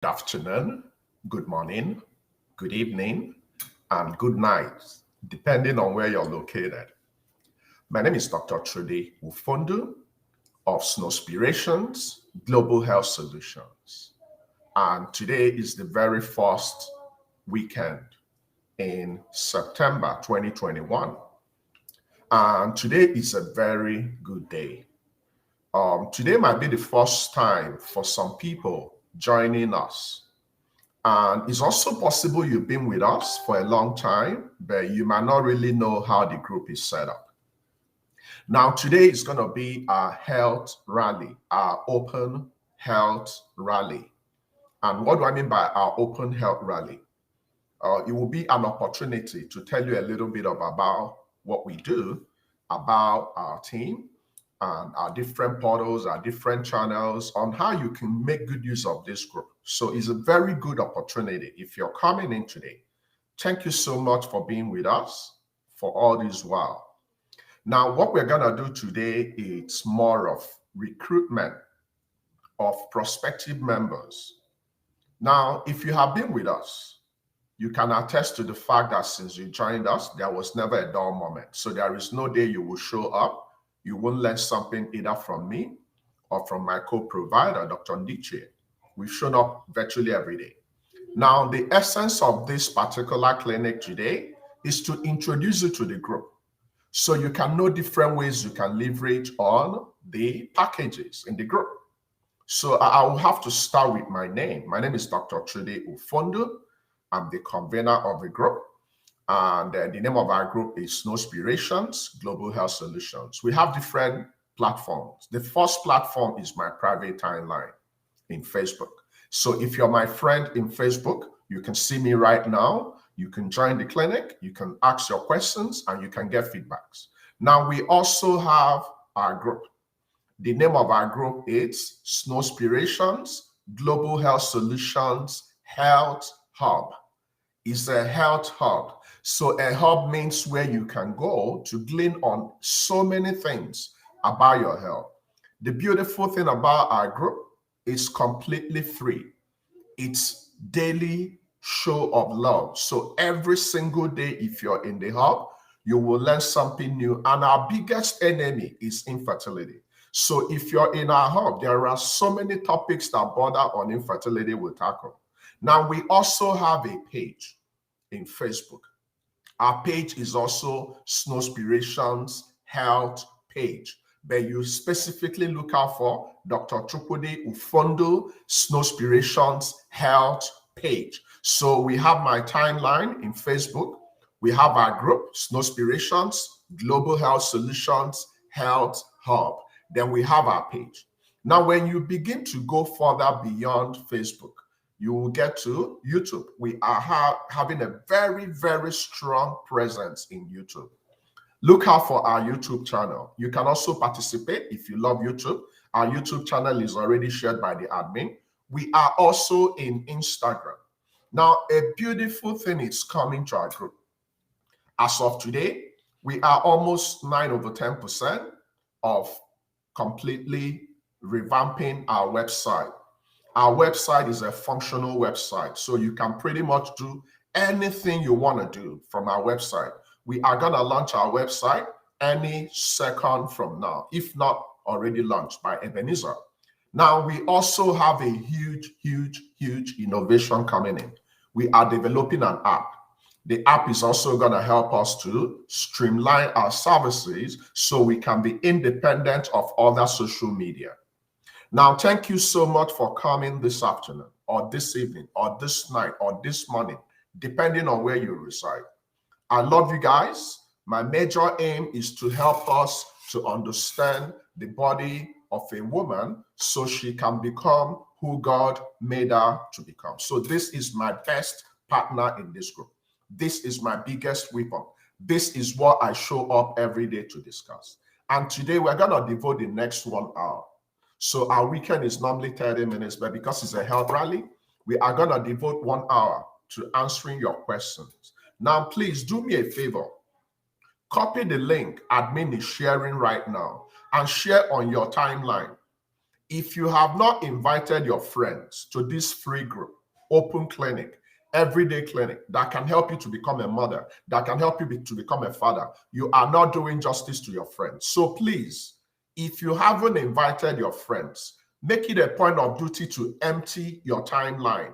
Good afternoon, good morning, good evening, and good night, depending on where you're located. My name is Dr. Chudi Ufondu of Snowspirations Global Health Solutions. And today is the very first weekend in September 2021. And today is a very good day. Today might be the first time for some people joining us. And it's also possible you've been with us for a long time, but you might not really know how the group is set up. Now, today is going to be our health rally, our open health rally. And what do I mean by our open health rally? It will be an opportunity to tell you a little bit about what we do, about our team, and our different portals, our different channels on how you can make good use of this group. So it's a very good opportunity. If you're coming in today, thank you so much for being with us for all this while. Now, what we're going to do today is more of recruitment of prospective members. Now, if you have been with us, you can attest to the fact that since you joined us, there was never a dull moment. So there is no day you will show up you won't learn something either from me or from my co-provider, Dr. Ndiche. We've shown up virtually every day. Now, the essence of this particular clinic today is to introduce you to the group so you can know different ways you can leverage on the packages in the group. So I will have to start with my name. My name is Dr. Chudi Ufondu. I'm the convener of the group. And the name of our group is Snowspirations Global Health Solutions. We have different platforms. The first platform is my private timeline in Facebook. So if you're my friend in Facebook, you can see me right now. You can join the clinic, you can ask your questions, and you can get feedbacks. Now, we also have our group. The name of our group is Snowspirations Global Health Solutions Health Hub. It's a health hub. So a hub means where you can go to glean on so many things about your health. The beautiful thing about our group is completely free. It's daily show of love. So every single day, if you're in the hub, you will learn something new. And our biggest enemy is infertility. So if you're in our hub, there are so many topics that border on infertility we'll tackle. Now, we also have a page in Facebook. Our page is also Snowspirations Health page, but you specifically look out for Dr. Chudi Ufondu Snowspirations Health page. So we have my timeline in Facebook. We have our group, Snowspirations Global Health Solutions Health Hub. Then we have our page. Now, when you begin to go further beyond Facebook, you will get to YouTube. We are having a very, very strong presence in YouTube. Look out for our YouTube channel. You can also participate if you love YouTube. Our YouTube channel is already shared by the admin. We are also in Instagram. Now, a beautiful thing is coming to our group. As of today, we are almost 9 over 10% of completely revamping our website. Our website is a functional website, so you can pretty much do anything you want to do from our website. We are going to launch our website any second from now, if not already launched by Ebenezer. Now, we also have a huge, huge, huge innovation coming in. We are developing an app. The app is also going to help us to streamline our services so we can be independent of other social media. Now, thank you so much for coming this afternoon or this evening or this night or this morning, depending on where you reside. I love you guys. My major aim is to help us to understand the body of a woman so she can become who God made her to become. So this is my best partner in this group. This is my biggest weapon. This is what I show up every day to discuss. And today we're going to devote the next 1 hour. So our weekend is normally 30 minutes, but because it's a health rally, we are going to devote 1 hour to answering your questions. Now, please do me a favor. Copy the link admin is sharing right now and share on your timeline. If you have not invited your friends to this free group, open clinic, everyday clinic that can help you to become a mother, that can help you to become a father, you are not doing justice to your friends. So please, if you haven't invited your friends, make it a point of duty to empty your timeline.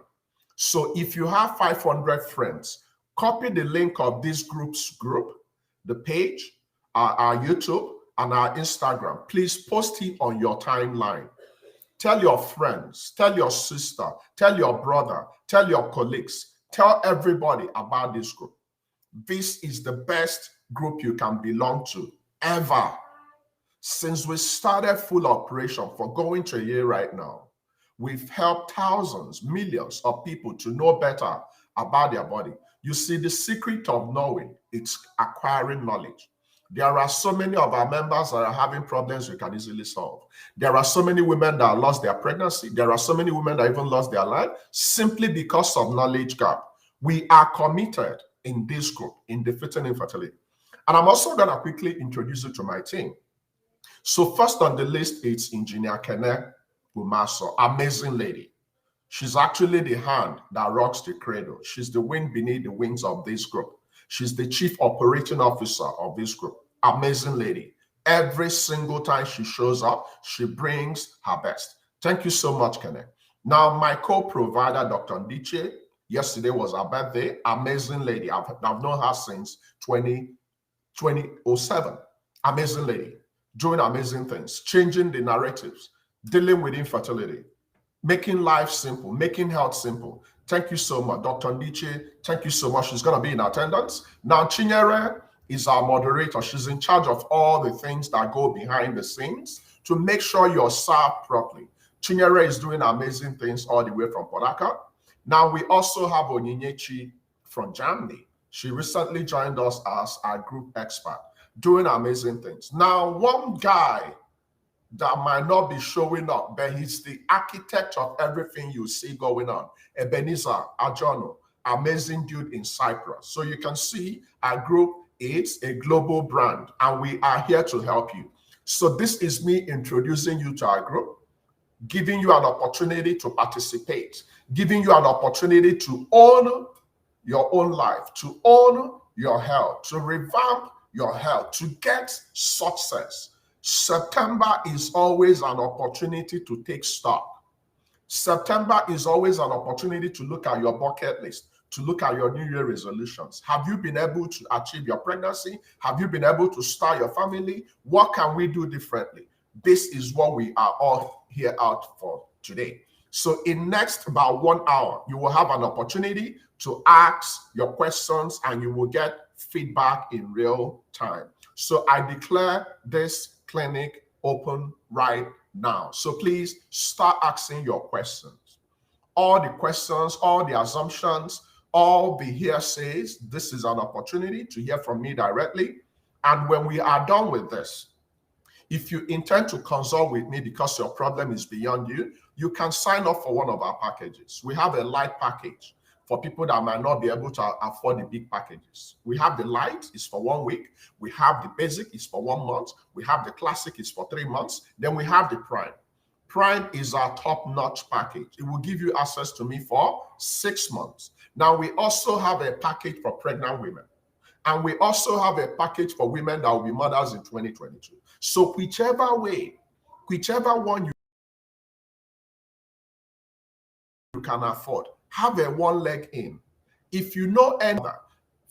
So if you have 500 friends, copy the link of this group's group, the page, our YouTube, and our Instagram. Please post it on your timeline. Tell your friends, tell your sister, tell your brother, tell your colleagues, tell everybody about this group. This is the best group you can belong to ever. Since we started full operation for going to a year right now, we've helped thousands, millions of people to know better about their body. You see, the secret of knowing, it's acquiring knowledge. There are so many of our members that are having problems we can easily solve. There are so many women that lost their pregnancy. There are so many women that even lost their life simply because of knowledge gap. We are committed in this group in defeating infertility. And I'm also going to quickly introduce you to my team. So first on the list is Engineer Kene Umaso, amazing lady. She's actually the hand that rocks the cradle. She's the wind beneath the wings of this group. She's the chief operating officer of this group. Amazing lady. Every single time she shows up, she brings her best. Thank you so much, Kene. Now, my co-provider, Dr. Ndiche, yesterday was her birthday. Amazing lady. I've known her since 2007. Amazing lady. Doing amazing things, changing the narratives, dealing with infertility, making life simple, making health simple. Thank you so much, Dr. Ndiche. Thank you so much. She's going to be in attendance. Now, Chinyere is our moderator. She's in charge of all the things that go behind the scenes to make sure you're served properly. Chinyere is doing amazing things all the way from Port Harcourt. Now, we also have Onyinyechi from Germany. She recently joined us as our group expert, doing amazing things. Now, one guy that might not be showing up, but he's the architect of everything you see going on. Ebenezer Ajono, amazing dude in Cyprus. So you can see our group is a global brand, and we are here to help you. So this is me introducing you to our group, giving you an opportunity to participate, giving you an opportunity to own your own life, to own your health, to revamp your health, to get success. September is always an opportunity to take stock. September is always an opportunity to look at your bucket list, to look at your New Year resolutions. Have you been able to achieve your pregnancy? Have you been able to start your family? What can we do differently? This is what we are all here out for today. So in next about 1 hour, you will have an opportunity to ask your questions and you will get feedback in real time. So I declare this clinic open right now. So please start asking your questions. All the questions, all the assumptions, all the hearsays, this is an opportunity to hear from me directly. And when we are done with this, if you intend to consult with me because your problem is beyond you, you can sign up for one of our packages. We have a light package for people that might not be able to afford the big packages. We have the light, it's for 1 week. We have the basic, it's for 1 month. We have the classic, it's for 3 months. Then we have the prime. Prime is our top-notch package. It will give you access to me for 6 months. Now, we also have a package for pregnant women. And we also have a package for women that will be mothers in 2022. So whichever way, whichever one you can afford, have a one leg in. If you know any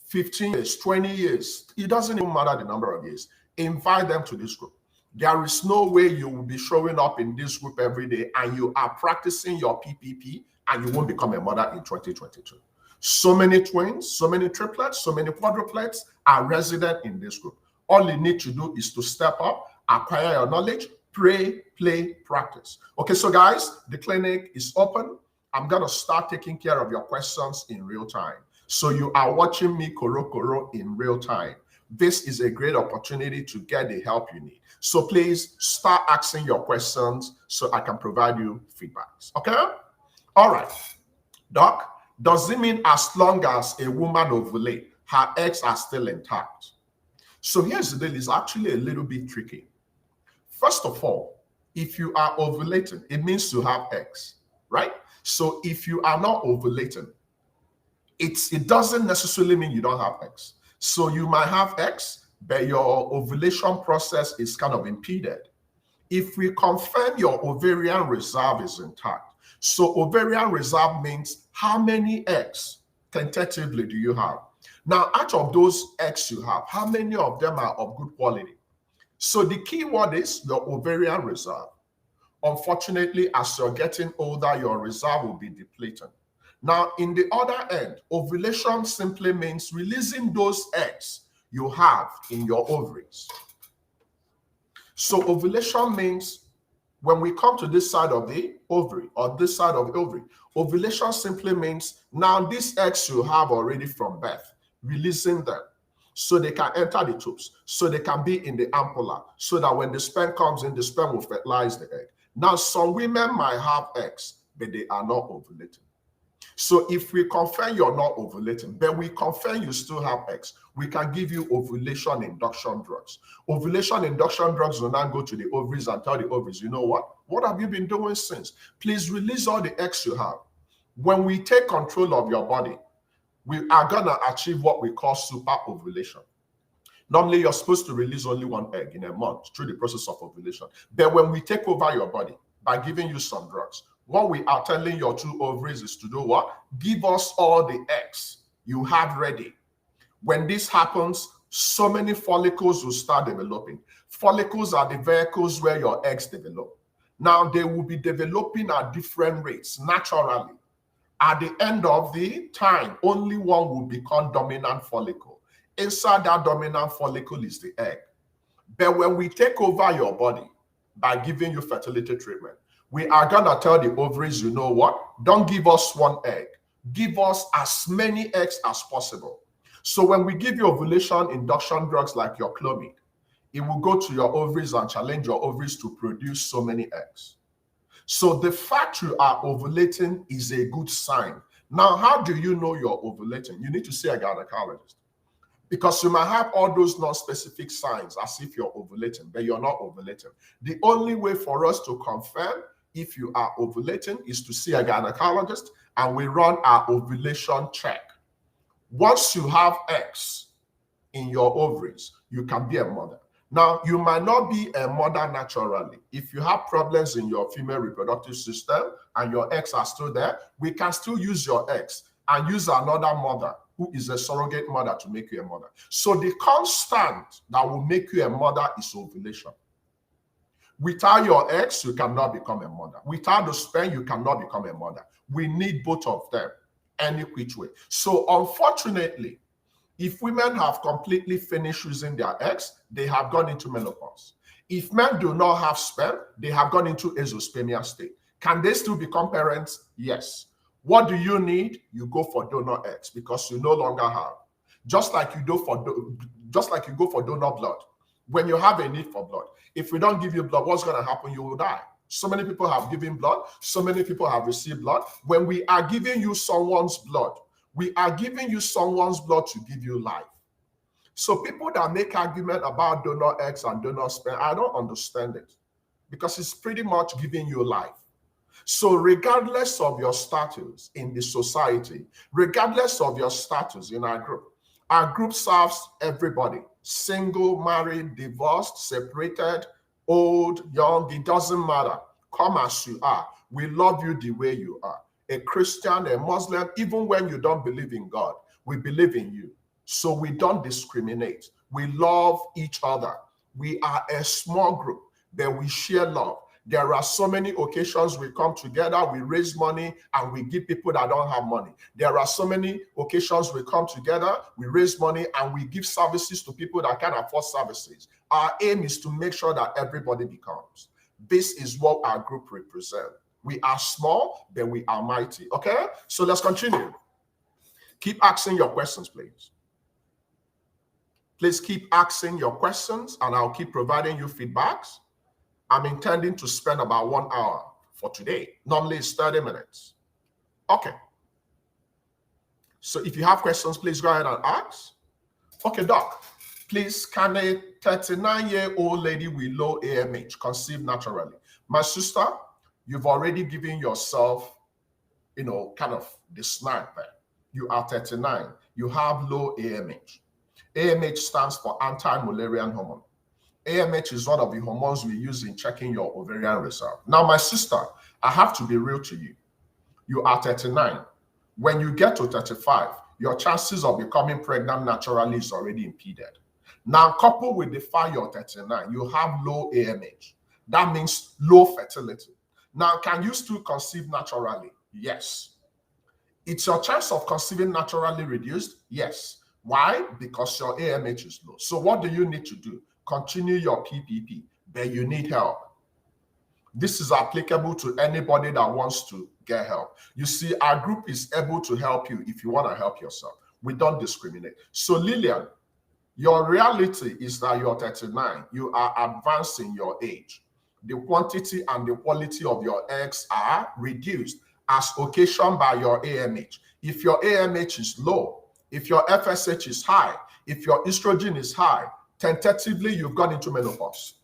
15 years, 20 years, it doesn't even matter the number of years, invite them to this group. There is no way you will be showing up in this group every day and you are practicing your PPP and you won't become a mother in 2022. So many twins, so many triplets, so many quadruplets are resident in this group. All you need to do is to step up, acquire your knowledge, pray, play, practice. Okay, so guys, the clinic is open. I'm going to start taking care of your questions in real time. So you are watching me koro in real time. This is a great opportunity to get the help you need. So please start asking your questions so I can provide you feedbacks. Okay? All right. Doc, does it mean as long as a woman ovulates, her eggs are still intact? So here's the deal. It's actually a little bit tricky. First of all, If you are ovulating, it means you have eggs, right? So if you are not ovulating, it doesn't necessarily mean you don't have eggs. So you might have eggs, but your ovulation process is kind of impeded. If we confirm your ovarian reserve is intact, so ovarian reserve means how many eggs tentatively do you have? Now, out of those eggs you have, how many of them are of good quality? So the key word is your ovarian reserve. Unfortunately, as you're getting older, your reserve will be depleting. Now, in the other end, ovulation simply means releasing those eggs you have in your ovaries. So ovulation means when we come to this side of the ovary or this side of the ovary, ovulation simply means now these eggs you have already from birth, releasing them so they can enter the tubes, so they can be in the ampulla, so that when the sperm comes in, the sperm will fertilize the egg. Now, some women might have eggs, but they are not ovulating. So if we confirm you're not ovulating, but we confirm you still have eggs, we can give you ovulation induction drugs. Ovulation induction drugs will now go to the ovaries and tell the ovaries, you know what have you been doing since? Please release all the eggs you have. When we take control of your body, we are going to achieve what we call super ovulation. Normally, you're supposed to release only one egg in a month through the process of ovulation. But when we take over your body by giving you some drugs, what we are telling your two ovaries is to do what? Give us all the eggs you have ready. When this happens, so many follicles will start developing. Follicles are the vehicles where your eggs develop. Now, they will be developing at different rates naturally. At the end of the time, only one will become dominant follicle. Inside that dominant follicle is the egg. But when we take over your body by giving you fertility treatment, we are going to tell the ovaries, you know what? Don't give us one egg. Give us as many eggs as possible. So when we give you ovulation induction drugs like your Clomid, it will go to your ovaries and challenge your ovaries to produce so many eggs. So the fact you are ovulating is a good sign. Now, how do you know you're ovulating? You need to see a gynecologist. Because you might have all those non-specific signs as if you're ovulating, but you're not ovulating. The only way for us to confirm if you are ovulating is to see a gynecologist, and we run our ovulation check. Once you have eggs in your ovaries, you can be a mother. Now, you might not be a mother naturally. If you have problems in your female reproductive system and your eggs are still there, we can still use your eggs and use another mother who is a surrogate mother to make you a mother. So the constant that will make you a mother is ovulation. Without your eggs, you cannot become a mother. Without the sperm, you cannot become a mother. We need both of them any which way. So unfortunately, if women have completely finished using their eggs, they have gone into menopause. If men do not have sperm, they have gone into Isospamia state. Can they still become parents? Yes. What do you need? You go for donor eggs because you no longer have. Just like you go for donor blood. When you have a need for blood, if we don't give you blood, what's going to happen? You will die. So many people have given blood. So many people have received blood. When we are giving you someone's blood, we are giving you someone's blood to give you life. So people that make argument about donor eggs and donor sperm, I don't understand it because it's pretty much giving you life. So regardless of your status in the society, regardless of your status in our group serves everybody. Single, married, divorced, separated, old, young, it doesn't matter. Come as you are. We love you the way you are. A Christian, a Muslim, even when you don't believe in God, we believe in you. So we don't discriminate. We love each other. We are a small group, but we share love. There are so many occasions we come together, we raise money, and we give people that don't have money. There are so many occasions we come together, we raise money, and we give services to people that can't afford services. Our aim is to make sure that everybody becomes. This is what our group represents. We are small, but we are mighty. Okay? So let's continue. Keep asking your questions, please. Please keep asking your questions, and I'll keep providing you feedbacks. I'm intending to spend about 1 hour for today. Normally it's 30 minutes. Okay. So if you have questions, please go ahead and ask. Okay, doc, please, can a 39-year-old lady with low AMH conceive naturally? My sister, you've already given yourself, kind of the snack there. You are 39. You have low AMH. AMH stands for anti-Mullerian hormone. AMH is one of the hormones we use in checking your ovarian reserve. Now, my sister, I have to be real to you. You are 39. When you get to 35, your chances of becoming pregnant naturally is already impeded. Now, coupled with the fact you're 39, you have low AMH. That means low fertility. Now, can you still conceive naturally? Yes. Is your chance of conceiving naturally reduced? Yes. Why? Because your AMH is low. So what do you need to do? Continue your PPP, but you need help. This is applicable to anybody that wants to get help. You see, our group is able to help you if you want to help yourself. We don't discriminate. So Lillian, your reality is that you're 39. You are advancing your age. The quantity and the quality of your eggs are reduced as occasioned by your AMH. If your AMH is low, if your FSH is high, if your estrogen is high, tentatively you've gone into menopause.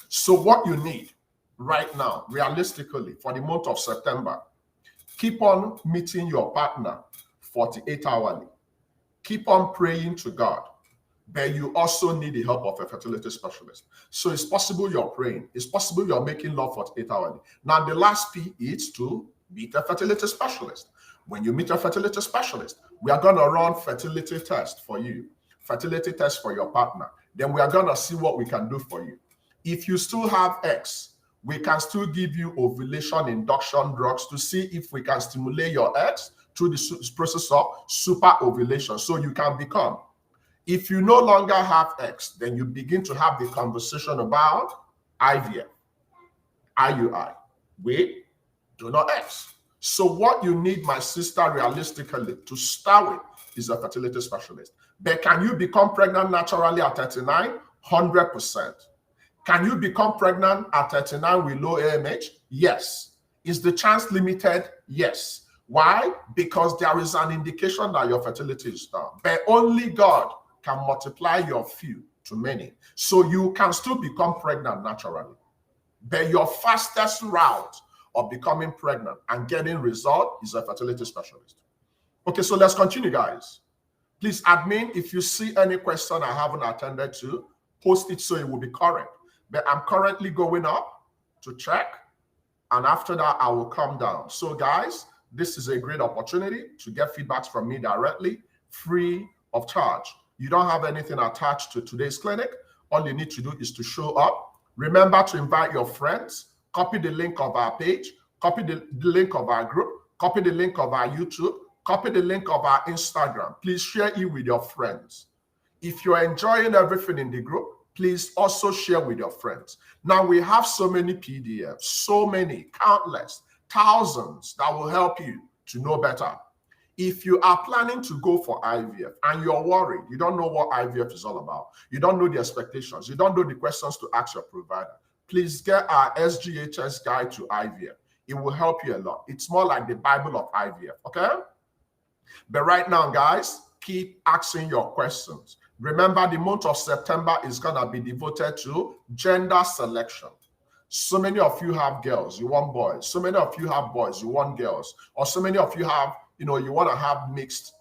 So what you need right now, realistically, for the month of September, keep on meeting your partner 48 hourly. Keep on praying to God. But you also need the help of a fertility specialist. So it's possible you're praying. It's possible you're making love 48 hourly. Now, the last P is to meet a fertility specialist. When you meet a fertility specialist, we are going to run fertility test for you, fertility test for your partner. Then we are going to see what we can do for you. If you still have eggs, we can still give you ovulation induction drugs to see if we can stimulate your eggs through the process of super ovulation so you can become. If you no longer have eggs, then you begin to have the conversation about IVF, IUI. We do not eggs. So what you need, my sister, realistically, to start with is a fertility specialist. But can you become pregnant naturally at 39? 100%. Can you become pregnant at 39 with low AMH? Yes. Is the chance limited? Yes. Why? Because there is an indication that your fertility is down. But only God can multiply your few to many. So you can still become pregnant naturally. But your fastest route of becoming pregnant and getting result is a fertility specialist. Okay, so let's continue, guys. Please, admin, if you see any question I haven't attended to, post it so it will be correct. But I'm currently going up to check, and after that, I will come down. So, guys, this is a great opportunity to get feedbacks from me directly, free of charge. You don't have anything attached to today's clinic. All you need to do is to show up. Remember to invite your friends. Copy the link of our page. Copy the link of our group. Copy the link of our YouTube. Copy the link of our Instagram. Please share it with your friends. If you're enjoying everything in the group, please also share with your friends. Now, we have so many PDFs, so many, countless, thousands that will help you to know better. If you are planning to go for IVF and you're worried, you don't know what IVF is all about, you don't know the expectations, you don't know the questions to ask your provider, please get our SGHS guide to IVF. It will help you a lot. It's more like the Bible of IVF, okay? But right now, guys, keep asking your questions. Remember, the month of September is going to be devoted to gender selection. So many of you have girls, you want boys. So many of you have boys, you want girls. Or so many of you have, you want to have mixed,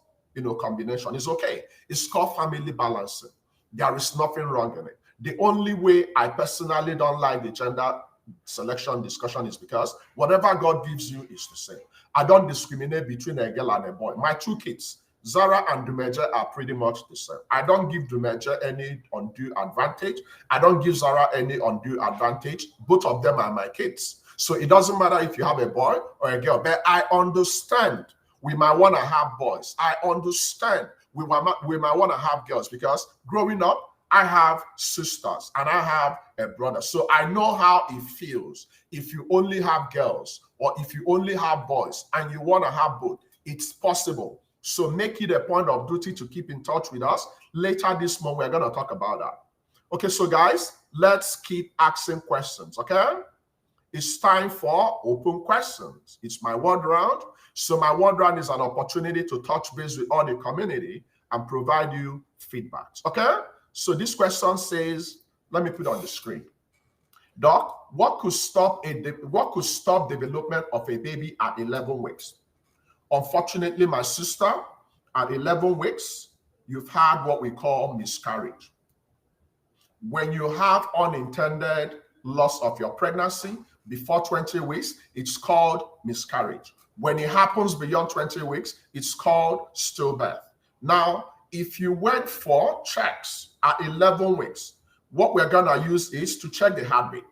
combination. It's okay. It's called family balancing. There is nothing wrong in it. The only way I personally don't like the gender selection discussion is because whatever God gives you is the same. I don't discriminate between a girl and a boy. My two kids, Zara and Dumeje, are pretty much the same. I don't give Dumeje any undue advantage. I don't give Zara any undue advantage. Both of them are my kids. So it doesn't matter if you have a boy or a girl. But I understand we might want to have boys. I understand we might want to have girls because growing up, I have sisters and I have a brother. So I know how it feels if you only have girls or if you only have boys and you want to have both. It's possible. So make it a point of duty to keep in touch with us. Later this month, we're going to talk about that. Okay, so guys, let's keep asking questions, okay? It's time for open questions. It's my word round. So my word round is an opportunity to touch base with all the community and provide you feedbacks, okay? So this question says, let me put it on the screen. Doc, what could stop development of a baby at 11 weeks? Unfortunately, my sister, at 11 weeks, you've had what we call miscarriage. When you have unintended loss of your pregnancy before 20 weeks, it's called miscarriage. When it happens beyond 20 weeks, it's called stillbirth. Now, if you went for checks at 11 weeks, what we're going to use is to check the heartbeat.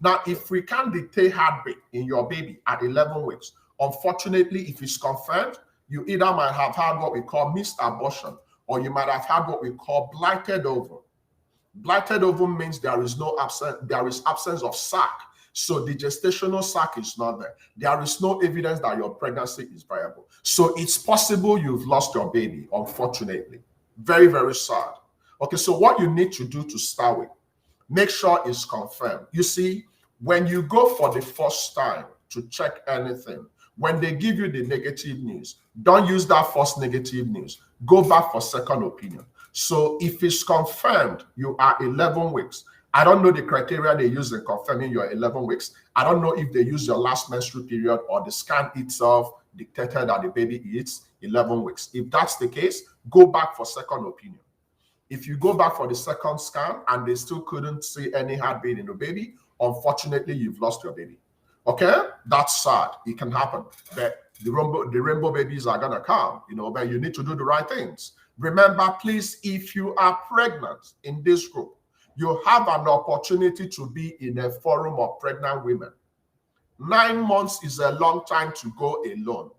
Now, if we can't detect heartbeat in your baby at 11 weeks, unfortunately, if it's confirmed, you either might have had what we call missed abortion, or you might have had what we call blighted ovum. Blighted ovum means there is absence of sac. So the gestational sac is not there. There is no evidence that your pregnancy is viable. So it's possible you've lost your baby, unfortunately. Very, very sad. Okay, so what you need to do to start with, make sure it's confirmed. You see, when you go for the first time to check anything, when they give you the negative news, don't use that first negative news. Go back for second opinion. So if it's confirmed you are 11 weeks, I don't know the criteria they use in confirming your 11 weeks. I don't know if they use your last menstrual period or the scan itself dictated that the baby is 11 weeks. If that's the case, go back for second opinion. If you go back for the second scan and they still couldn't see any heartbeat in the baby, unfortunately, you've lost your baby. Okay? That's sad. It can happen. But the rainbow babies are going to come, but you need to do the right things. Remember, please, if you are pregnant in this group, you have an opportunity to be in a forum of pregnant women. 9 months is a long time to go alone.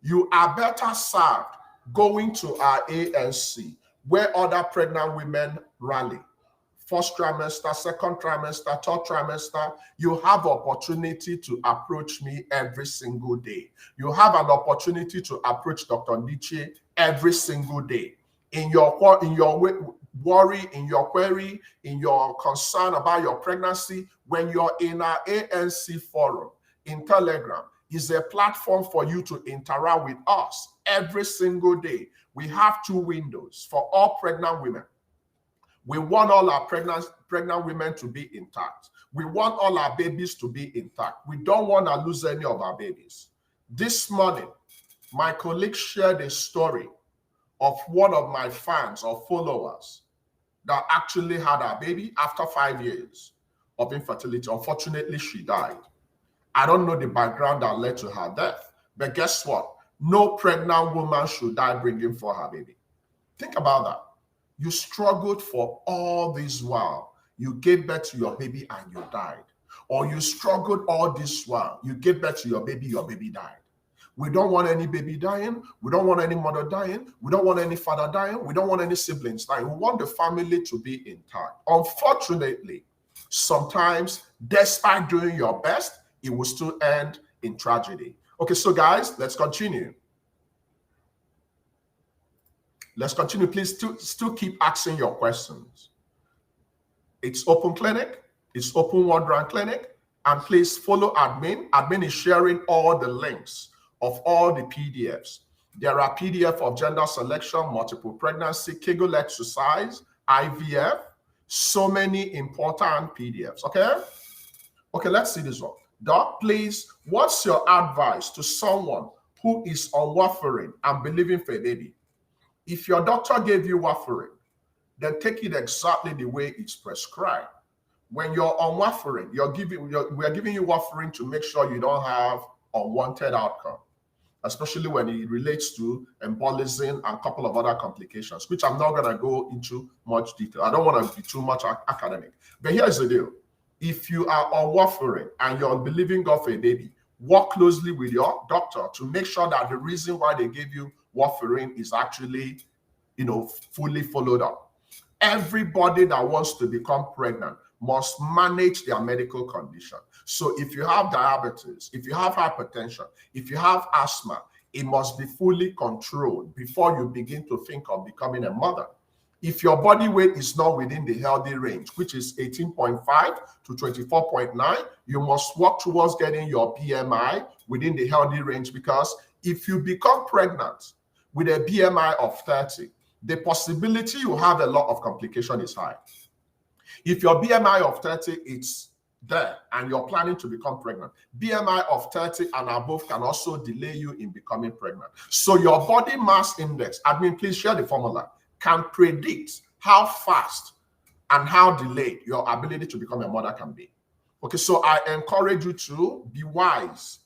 You are better served going to our ANC, where other pregnant women rally. First trimester, second trimester, third trimester, you have opportunity to approach me every single day. You have an opportunity to approach Dr. Nietzsche every single day. In your worry, in your query, in your concern about your pregnancy, when you're in our ANC forum, in Telegram, is a platform for you to interact with us every single day. We have 2 windows for all pregnant women. We want all our pregnant women to be intact. We want all our babies to be intact. We don't want to lose any of our babies. This morning, my colleague shared a story of one of my fans or followers that actually had a baby after 5 years of infertility. Unfortunately, she died. I don't know the background that led to her death, but guess what? No pregnant woman should die bringing for her baby. Think about that. You struggled for all this while. You gave birth to your baby and you died. Or you struggled all this while. You gave birth to your baby died. We don't want any baby dying. We don't want any mother dying. We don't want any father dying. We don't want any siblings dying. We want the family to be intact. Unfortunately, sometimes, despite doing your best, it will still end in tragedy. Okay, so guys, let's continue. Let's continue. Please still keep asking your questions. It's open clinic. It's open word round clinic. And please follow admin. Admin is sharing all the links of all the PDFs. There are PDF of gender selection, multiple pregnancy, Kegel exercise, IVF, so many important PDFs, okay? Okay, let's see this one. Doc, please, what's your advice to someone who is on warfarin and believing for a baby? If your doctor gave you warfarin, then take it exactly the way it's prescribed. When you're on warfarin, we are giving you warfarin to make sure you don't have unwanted outcome, especially when it relates to embolism and a couple of other complications, which I'm not going to go into much detail. I don't want to be too much academic. But here's the deal. If you are on warfarin and you're believing God for a baby, work closely with your doctor to make sure that the reason why they gave you warfarin is actually, fully followed up. Everybody that wants to become pregnant must manage their medical condition. So if you have diabetes, if you have hypertension, if you have asthma, it must be fully controlled before you begin to think of becoming a mother. If your body weight is not within the healthy range, which is 18.5 to 24.9, you must work towards getting your BMI within the healthy range, because if you become pregnant with a BMI of 30, the possibility you have a lot of complication is high. If your BMI of 30, it's there and you're planning to become pregnant, BMI of 30 and above can also delay you in becoming pregnant. So your body mass index, admin, please share the formula, can predict how fast and how delayed your ability to become a mother can be. Okay, so I encourage you to be wise,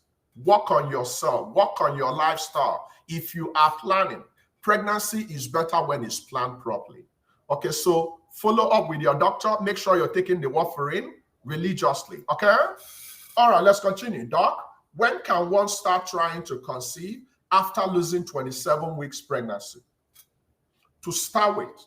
work on yourself, work on your lifestyle. If you are planning, pregnancy is better when it's planned properly. Okay, so follow up with your doctor. Make sure you're taking the warfarin religiously. Okay? All right, let's continue. Doc, when can one start trying to conceive after losing 27 weeks pregnancy? To start with,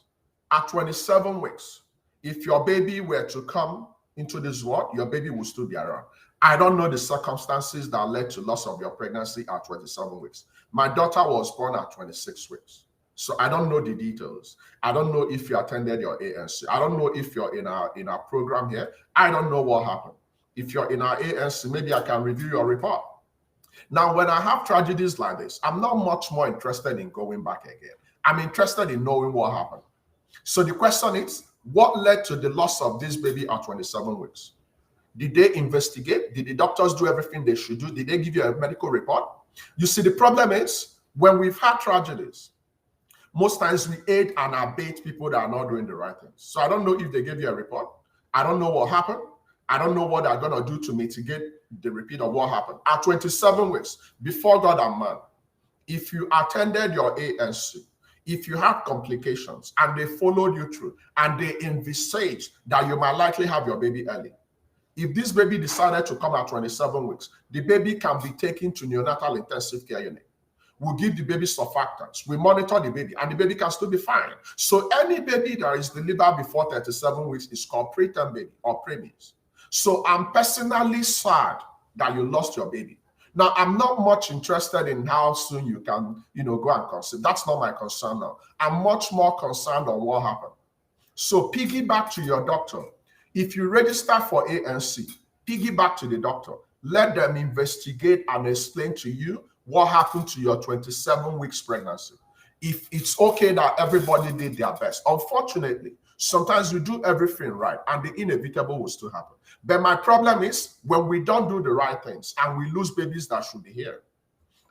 at 27 weeks, if your baby were to come into this world, your baby will still be around. I don't know the circumstances that led to loss of your pregnancy at 27 weeks. My daughter was born at 26 weeks. So I don't know the details. I don't know if you attended your ANC. I don't know if you're in our program here. I don't know what happened. If you're in our ANC, maybe I can review your report. Now, when I have tragedies like this, I'm not much more interested in going back again. I'm interested in knowing what happened. So the question is, what led to the loss of this baby at 27 weeks? Did they investigate? Did the doctors do everything they should do? Did they give you a medical report? You see, the problem is, when we've had tragedies, most times we aid and abet people that are not doing the right things. So I don't know if they gave you a report. I don't know what happened. I don't know what they're going to do to mitigate the repeat of what happened. At 27 weeks, before God and man, if you attended your ANC, if you had complications and they followed you through and they envisaged that you might likely have your baby early, if this baby decided to come at 27 weeks, the baby can be taken to neonatal intensive care unit. We'll give the baby surfactants. We monitor the baby, and the baby can still be fine. So any baby that is delivered before 37 weeks is called preterm baby or preemies. So I'm personally sad that you lost your baby. Now, I'm not much interested in how soon you can, go and conceive. That's not my concern now. I'm much more concerned on what happened. So piggyback to your doctor. If you register for ANC, piggyback to the doctor. Let them investigate and explain to you what happened to your 27 weeks pregnancy. If it's okay that everybody did their best. Unfortunately, sometimes we do everything right and the inevitable will still happen. But my problem is when we don't do the right things and we lose babies that should be here.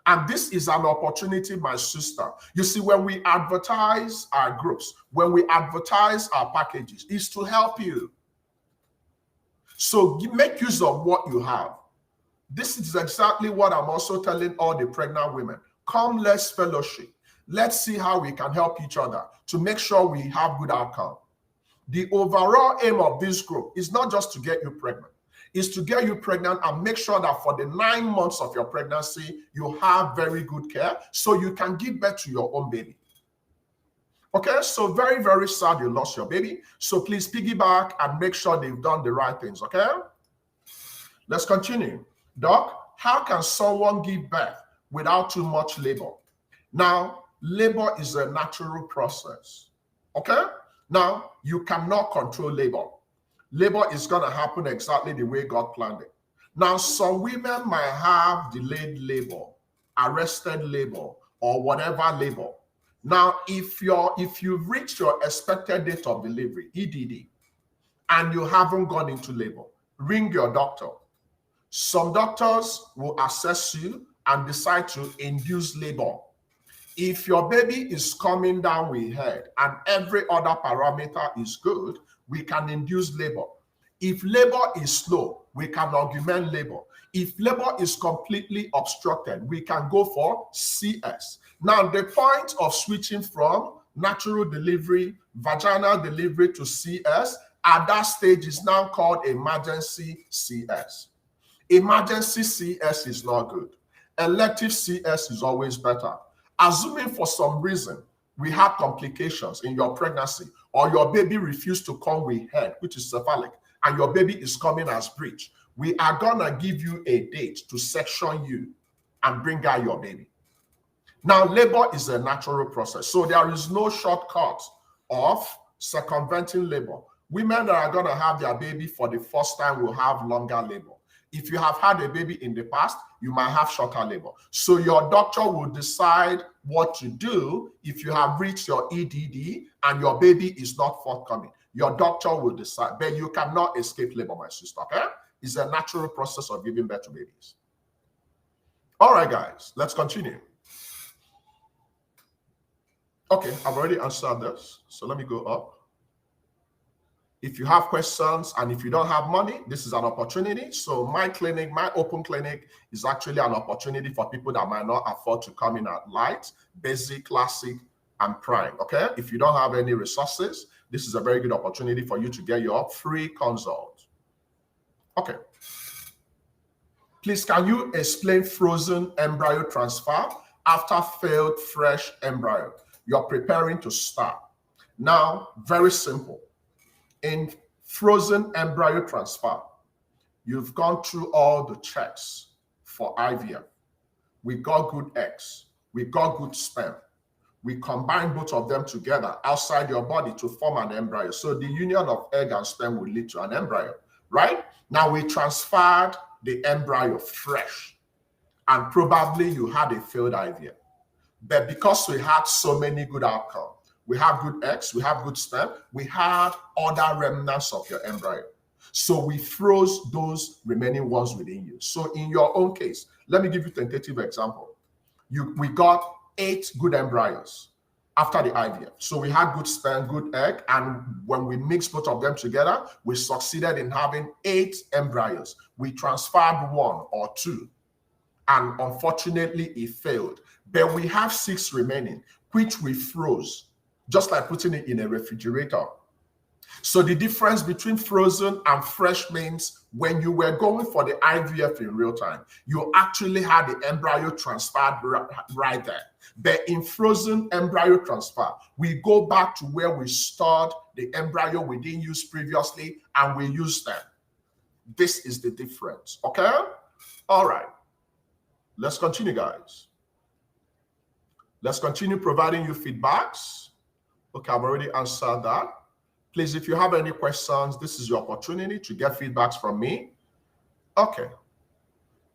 And this is an opportunity, my sister. You see, when we advertise our groups, when we advertise our packages, it's to help you. So make use of what you have. This is exactly what I'm also telling all the pregnant women. Come, let's fellowship. Let's see how we can help each other to make sure we have good outcome. The overall aim of this group is not just to get you pregnant. It's to get you pregnant and make sure that for the 9 months of your pregnancy, you have very good care so you can give birth to your own baby. Okay, so very, very sad you lost your baby. So please piggyback and make sure they've done the right things, okay? Let's continue. Doc, how can someone give birth without too much labor? Now, labor is a natural process, okay? Now, you cannot control labor. Labor is going to happen exactly the way God planned it. Now, some women might have delayed labor, arrested labor, or whatever labor. Now, if you've reached your expected date of delivery, EDD, and you haven't gone into labor, ring your doctor. Some doctors will assess you and decide to induce labor. If your baby is coming down with head and every other parameter is good, we can induce labor. If labor is slow, we can augment labor. If labor is completely obstructed, we can go for CS. Now, the point of switching from natural delivery, vaginal delivery to CS at that stage is now called emergency CS. Emergency CS is not good. Elective CS is always better. Assuming for some reason we have complications in your pregnancy or your baby refused to come with head, which is cephalic, and your baby is coming as breech, we are going to give you a date to section you and bring out your baby. Now, labor is a natural process, so there is no shortcut of circumventing labor. Women that are going to have their baby for the first time will have longer labor. If you have had a baby in the past, you might have shorter labor. So your doctor will decide what to do if you have reached your EDD and your baby is not forthcoming. Your doctor will decide, but you cannot escape labor, my sister, okay? It's a natural process of giving birth to babies. All right, guys, let's continue. Okay, I've already answered this, so let me go up. If you have questions and if you don't have money, this is an opportunity. So my clinic, my open clinic, is actually an opportunity for people that might not afford to come in at light, basic, classic, and prime. Okay, if you don't have any resources, this is a very good opportunity for you to get your free consult. Okay. Please, can you explain frozen embryo transfer after failed fresh embryo? You're preparing to start. Now, very simple. In frozen embryo transfer, you've gone through all the checks for IVF. We got good eggs. We got good sperm. We combine both of them together outside your body to form an embryo. So the union of egg and sperm will lead to an embryo, right? Now we transferred the embryo fresh, and probably you had a failed IVF. But because we had so many good outcomes, we have good eggs, we have good sperm, we had other remnants of your embryo. So we froze those remaining ones within you. So in your own case, let me give you a tentative example. We got 8 good embryos after the IVF. So we had good sperm, good egg, and when we mixed both of them together, we succeeded in having 8 embryos. We transferred 1 or 2, and unfortunately it failed. But we have 6 remaining, which we froze, just like putting it in a refrigerator. So the difference between frozen and fresh means when you were going for the IVF in real time, you actually had the embryo transferred right there. But in frozen embryo transfer, we go back to where we stored the embryo we didn't use previously and we use them. This is the difference, okay? All right, let's continue, guys. Let's continue providing you feedbacks. Okay, I've already answered that. Please, if you have any questions, this is your opportunity to get feedbacks from me. Okay.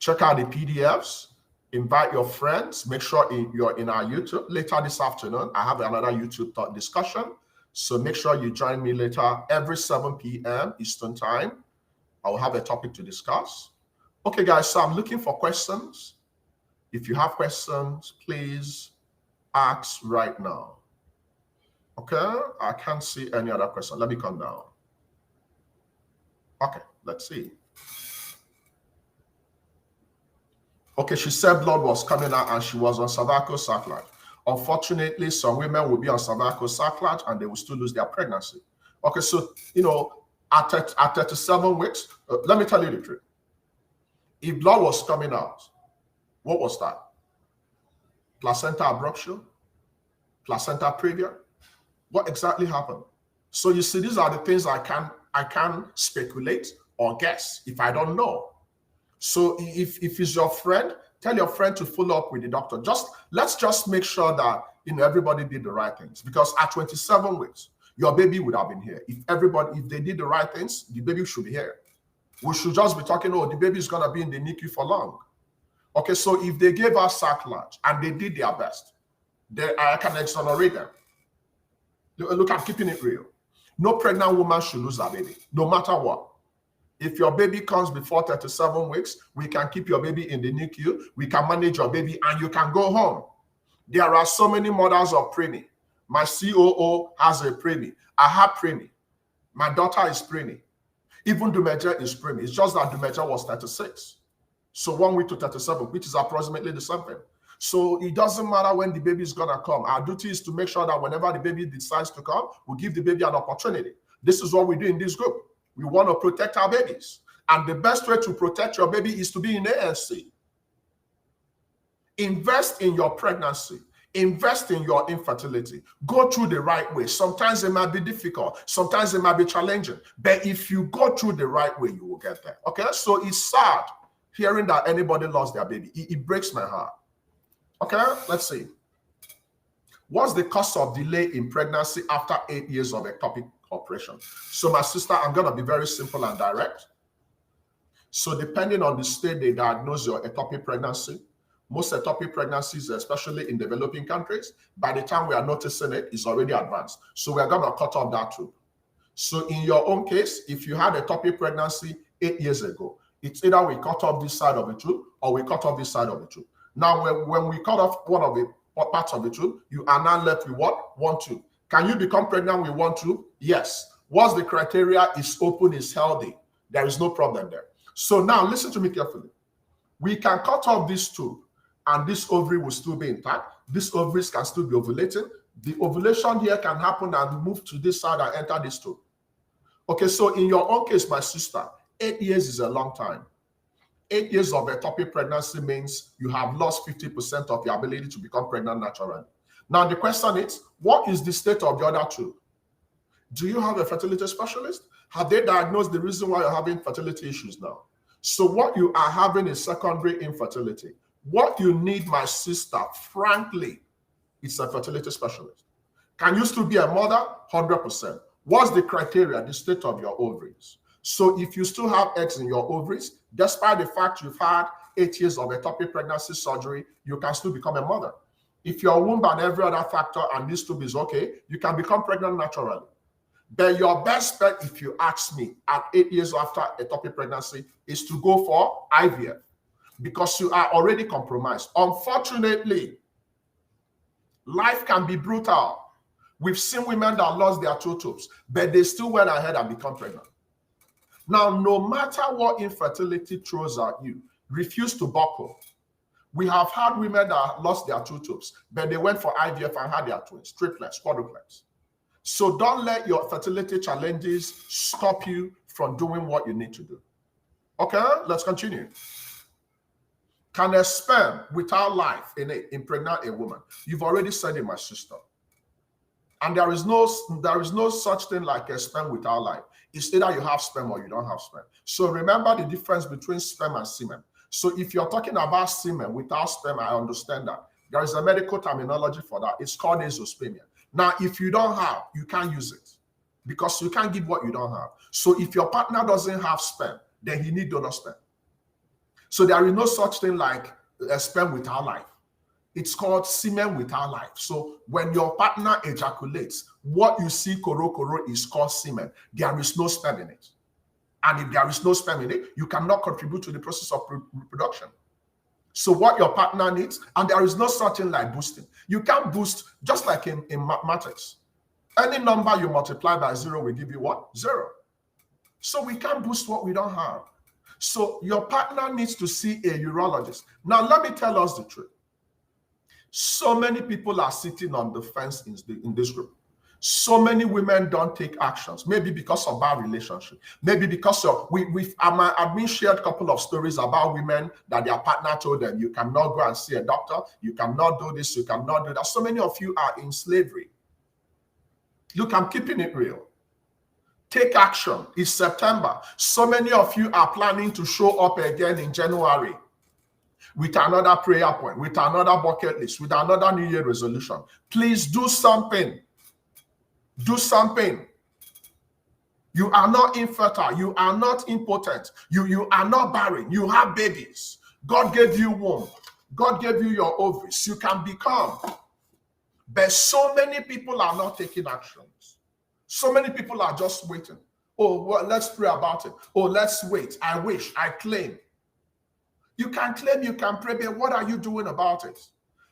Check out the PDFs. Invite your friends. Make sure you're in our YouTube. Later this afternoon, I have another YouTube talk discussion. So make sure you join me later every 7 p.m. Eastern Time. I will have a topic to discuss. Okay, guys, so I'm looking for questions. If you have questions, please ask right now. Okay, I can't see any other question. Let me come down. Okay, let's see. Okay, she said blood was coming out and she was on cervical sacklage. Unfortunately, some women will be on cervical sacklage and they will still lose their pregnancy. Okay, so, you know, at 37 weeks, let me tell you the truth. If blood was coming out, what was that? Placenta abruption? Placenta previa? What exactly happened? So you see, these are the things I can speculate or guess if I don't know. So if it's your friend, tell your friend to follow up with the doctor. Let's just make sure that, you know, everybody did the right things, because at 27 weeks, your baby would have been here. If they did the right things, the baby should be here. We should just be talking, oh, the baby is gonna be in the NICU for long. Okay, so if they gave us sacklage and they did their best, I can exonerate them. Look, I'm keeping it real. No pregnant woman should lose her baby, no matter what. If your baby comes before 37 weeks, we can keep your baby in the NICU, we can manage your baby, and you can go home. There are so many mothers of preemie. My COO has a preemie. I have preemie. My daughter is preemie. Even Dumeja is preemie. It's just that Dumeja was 36. So 1 week to 37, which is approximately the same thing. So it doesn't matter when the baby is going to come. Our duty is to make sure that whenever the baby decides to come, we give the baby an opportunity. This is what we do in this group. We want to protect our babies. And the best way to protect your baby is to be in ANC. Invest in your pregnancy. Invest in your infertility. Go through the right way. Sometimes it might be difficult. Sometimes it might be challenging. But if you go through the right way, you will get there. Okay? So it's sad hearing that anybody lost their baby. It breaks my heart. Okay, let's see. What's the cost of delay in pregnancy after 8 years of ectopic operation? So my sister, I'm going to be very simple and direct. So depending on the state they diagnose your ectopic pregnancy, most ectopic pregnancies, especially in developing countries, by the time we are noticing it, it's already advanced. So we're going to cut off that too. So in your own case, if you had ectopic pregnancy 8 years ago. It's either we cut off this side of the tube or we cut off this side of the tube. Now, when we cut off one of the parts of the tube, you are now left with what? One tube. Can you become pregnant with one tube? Yes. What's the criteria? It's open, it's healthy. There is no problem there. So now listen to me carefully. We can cut off this tube and this ovary will still be intact. This ovaries can still be ovulating. The ovulation here can happen and move to this side and enter this tube. Okay, so in your own case, my sister, 8 years is a long time. 8 years of ectopic pregnancy means you have lost 50% of your ability to become pregnant naturally. Now, the question is, what is the state of the other two? Do you have a fertility specialist? Have they diagnosed the reason why you're having fertility issues now? So what you are having is secondary infertility. What you need, my sister, frankly, is a fertility specialist. Can you still be a mother? 100%. What's the criteria? The state of your ovaries. So if you still have eggs in your ovaries, despite the fact you've had 8 years of ectopic pregnancy surgery, you can still become a mother. If your womb and every other factor and this tube is okay, you can become pregnant naturally. But your best bet, if you ask me, at 8 years after ectopic pregnancy, is to go for IVF because you are already compromised. Unfortunately, life can be brutal. We've seen women that lost their two tubes, but they still went ahead and become pregnant. Now, no matter what infertility throws at you, refuse to buckle. We have had women that lost their two tubes, but they went for IVF and had their twins, triplets, quadruplets. So don't let your fertility challenges stop you from doing what you need to do. Okay, let's continue. Can a sperm without life impregnate a woman? You've already said it, my sister. And there is no such thing like a sperm without life. It's either you have sperm or you don't have sperm. So remember the difference between sperm and semen. So if you're talking about semen without sperm, I understand that. There is a medical terminology for that. It's called Isospamia. Now, if you don't have, you can't use it because you can't give what you don't have. So if your partner doesn't have sperm, then he needs donor sperm. So there is no such thing like a sperm without life. It's called semen without life. So when your partner ejaculates, what you see koro is called semen. There is no sperm in it. And if there is no sperm in it, you cannot contribute to the process of reproduction. So what your partner needs, and there is no such thing like boosting. You can't boost, just like in mathematics. Any number you multiply by 0 will give you what? 0. So we can't boost what we don't have. So your partner needs to see a urologist. Now, let me tell us the truth. So many people are sitting on the fence in this group. So many women don't take actions, maybe because of bad relationship, maybe because of, my admin shared a couple of stories about women that their partner told them, you cannot go and see a doctor, you cannot do this, you cannot do that. So many of you are in slavery. Look, I'm keeping it real. Take action. It's September. So many of you are planning to show up again in January with another prayer point, with another bucket list, with another New Year resolution. Please do something. Do something. You are not infertile. You are not impotent. You are not barren. You have babies. God gave you womb. God gave you your ovaries. You can become. But so many people are not taking actions. So many people are just waiting. Oh, well, let's pray about it. Oh, let's wait. I wish. I claim. You can claim, you can pray, but what are you doing about it?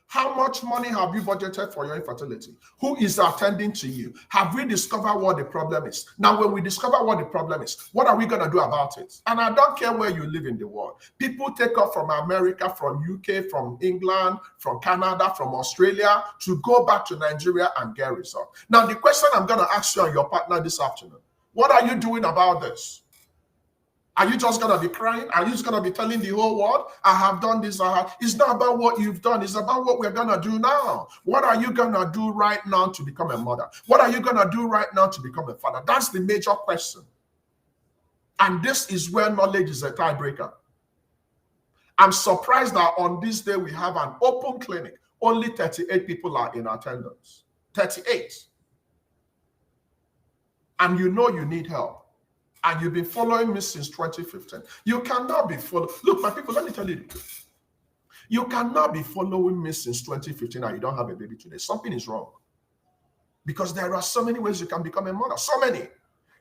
How much money have you budgeted for your infertility? Who is attending to you? Have we discovered what the problem is? Now, when we discover what the problem is, what are we going to do about it? And I don't care where you live in the world. People take off from America, from UK, from England, from Canada, from Australia to go back to Nigeria and get results. Now, the question I'm going to ask you and your partner this afternoon, what are you doing about this? Are you just going to be crying? Are you just going to be telling the whole world, I have done this? It's not about what you've done. It's about what we're going to do now. What are you going to do right now to become a mother? What are you going to do right now to become a father? That's the major question. And this is where knowledge is a tiebreaker. I'm surprised that on this day we have an open clinic. Only 38 people are in attendance. 38. And you know you need help. And you've been following me since 2015. You cannot be following. Look, my people, let me tell you the truth. You cannot be following me since 2015 and you don't have a baby today. Something is wrong. Because there are so many ways you can become a mother. So many.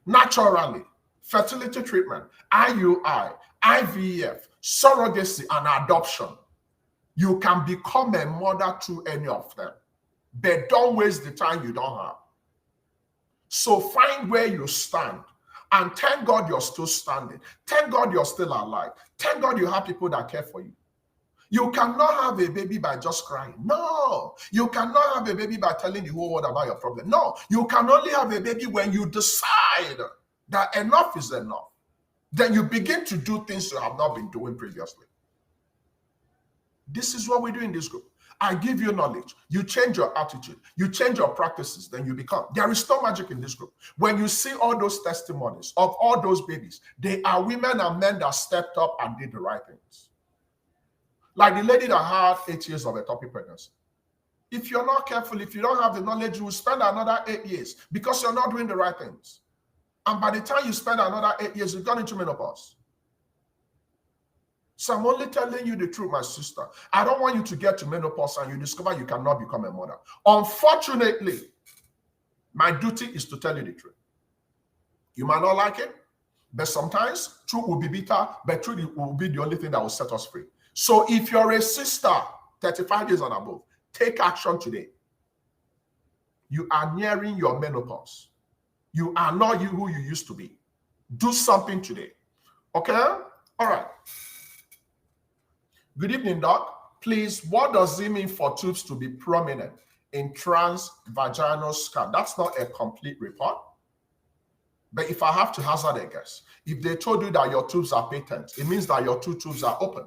Naturally. fertility treatment, IUI, IVF, surrogacy, and adoption. You can become a mother through any of them. But don't waste the time you don't have. So find where you stand. And thank God you're still standing. Thank God you're still alive. Thank God you have people that care for you. You cannot have a baby by just crying. No. You cannot have a baby by telling the whole world about your problem. No. You can only have a baby when you decide that enough is enough. Then you begin to do things you have not been doing previously. This is what we do in this group. I give you knowledge. You change your attitude. You change your practices. Then you become. There is no magic in this group. When you see all those testimonies of all those babies, they are women and men that stepped up and did the right things. Like the lady that had 8 years of ectopic pregnancy. If you're not careful, if you don't have the knowledge, you will spend another 8 years because you're not doing the right things. And by the time you spend another 8 years, you've gone into menopause. So I'm only telling you the truth, my sister. I don't want you to get to menopause and you discover you cannot become a mother. Unfortunately, my duty is to tell you the truth. You might not like it, but sometimes truth will be bitter, but truth will be the only thing that will set us free. So if you're a sister, 35 years and above, take action today. You are nearing your menopause. You are not who you used to be. Do something today. Okay? All right. Good evening, Doc. Please, what does it mean for tubes to be prominent in transvaginal scan? That's not a complete report. But if I have to hazard a guess, if they told you that your tubes are patent, it means that your two tubes are open.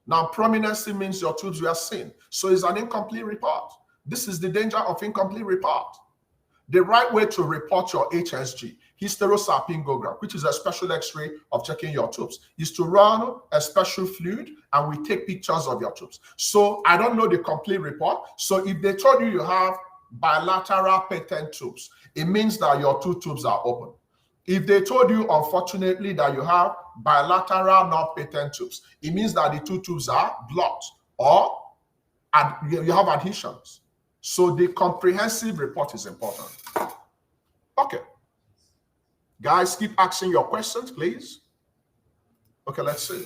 Now, prominency means your tubes were seen. So it's an incomplete report. This is the danger of incomplete report. The right way to report your HSG, hysterosalpingogram, which is a special X-ray of checking your tubes, is to run a special fluid and we take pictures of your tubes. So I don't know the complete report. So if they told you you have bilateral patent tubes, it means that your two tubes are open. If they told you, unfortunately, that you have bilateral non-patent tubes, it means that the two tubes are blocked or you have adhesions. So the comprehensive report is important. Okay. Guys, keep asking your questions, please. Okay, let's see.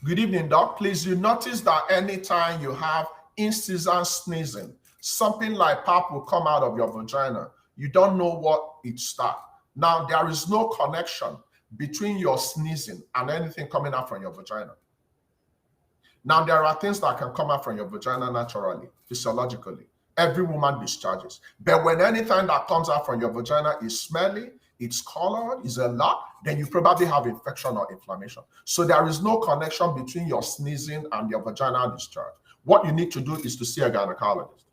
Good evening, Doc. Please, you notice that anytime you have incessant sneezing, something like pap will come out of your vagina. You don't know what it starts. Now, there is no connection between your sneezing and anything coming out from your vagina. Now, there are things that can come out from your vagina naturally, physiologically. Every woman discharges. But when anything that comes out from your vagina is smelly, it's colored, is a lot, then you probably have infection or inflammation. So there is no connection between your sneezing and your vaginal discharge. What you need to do is to see a gynecologist.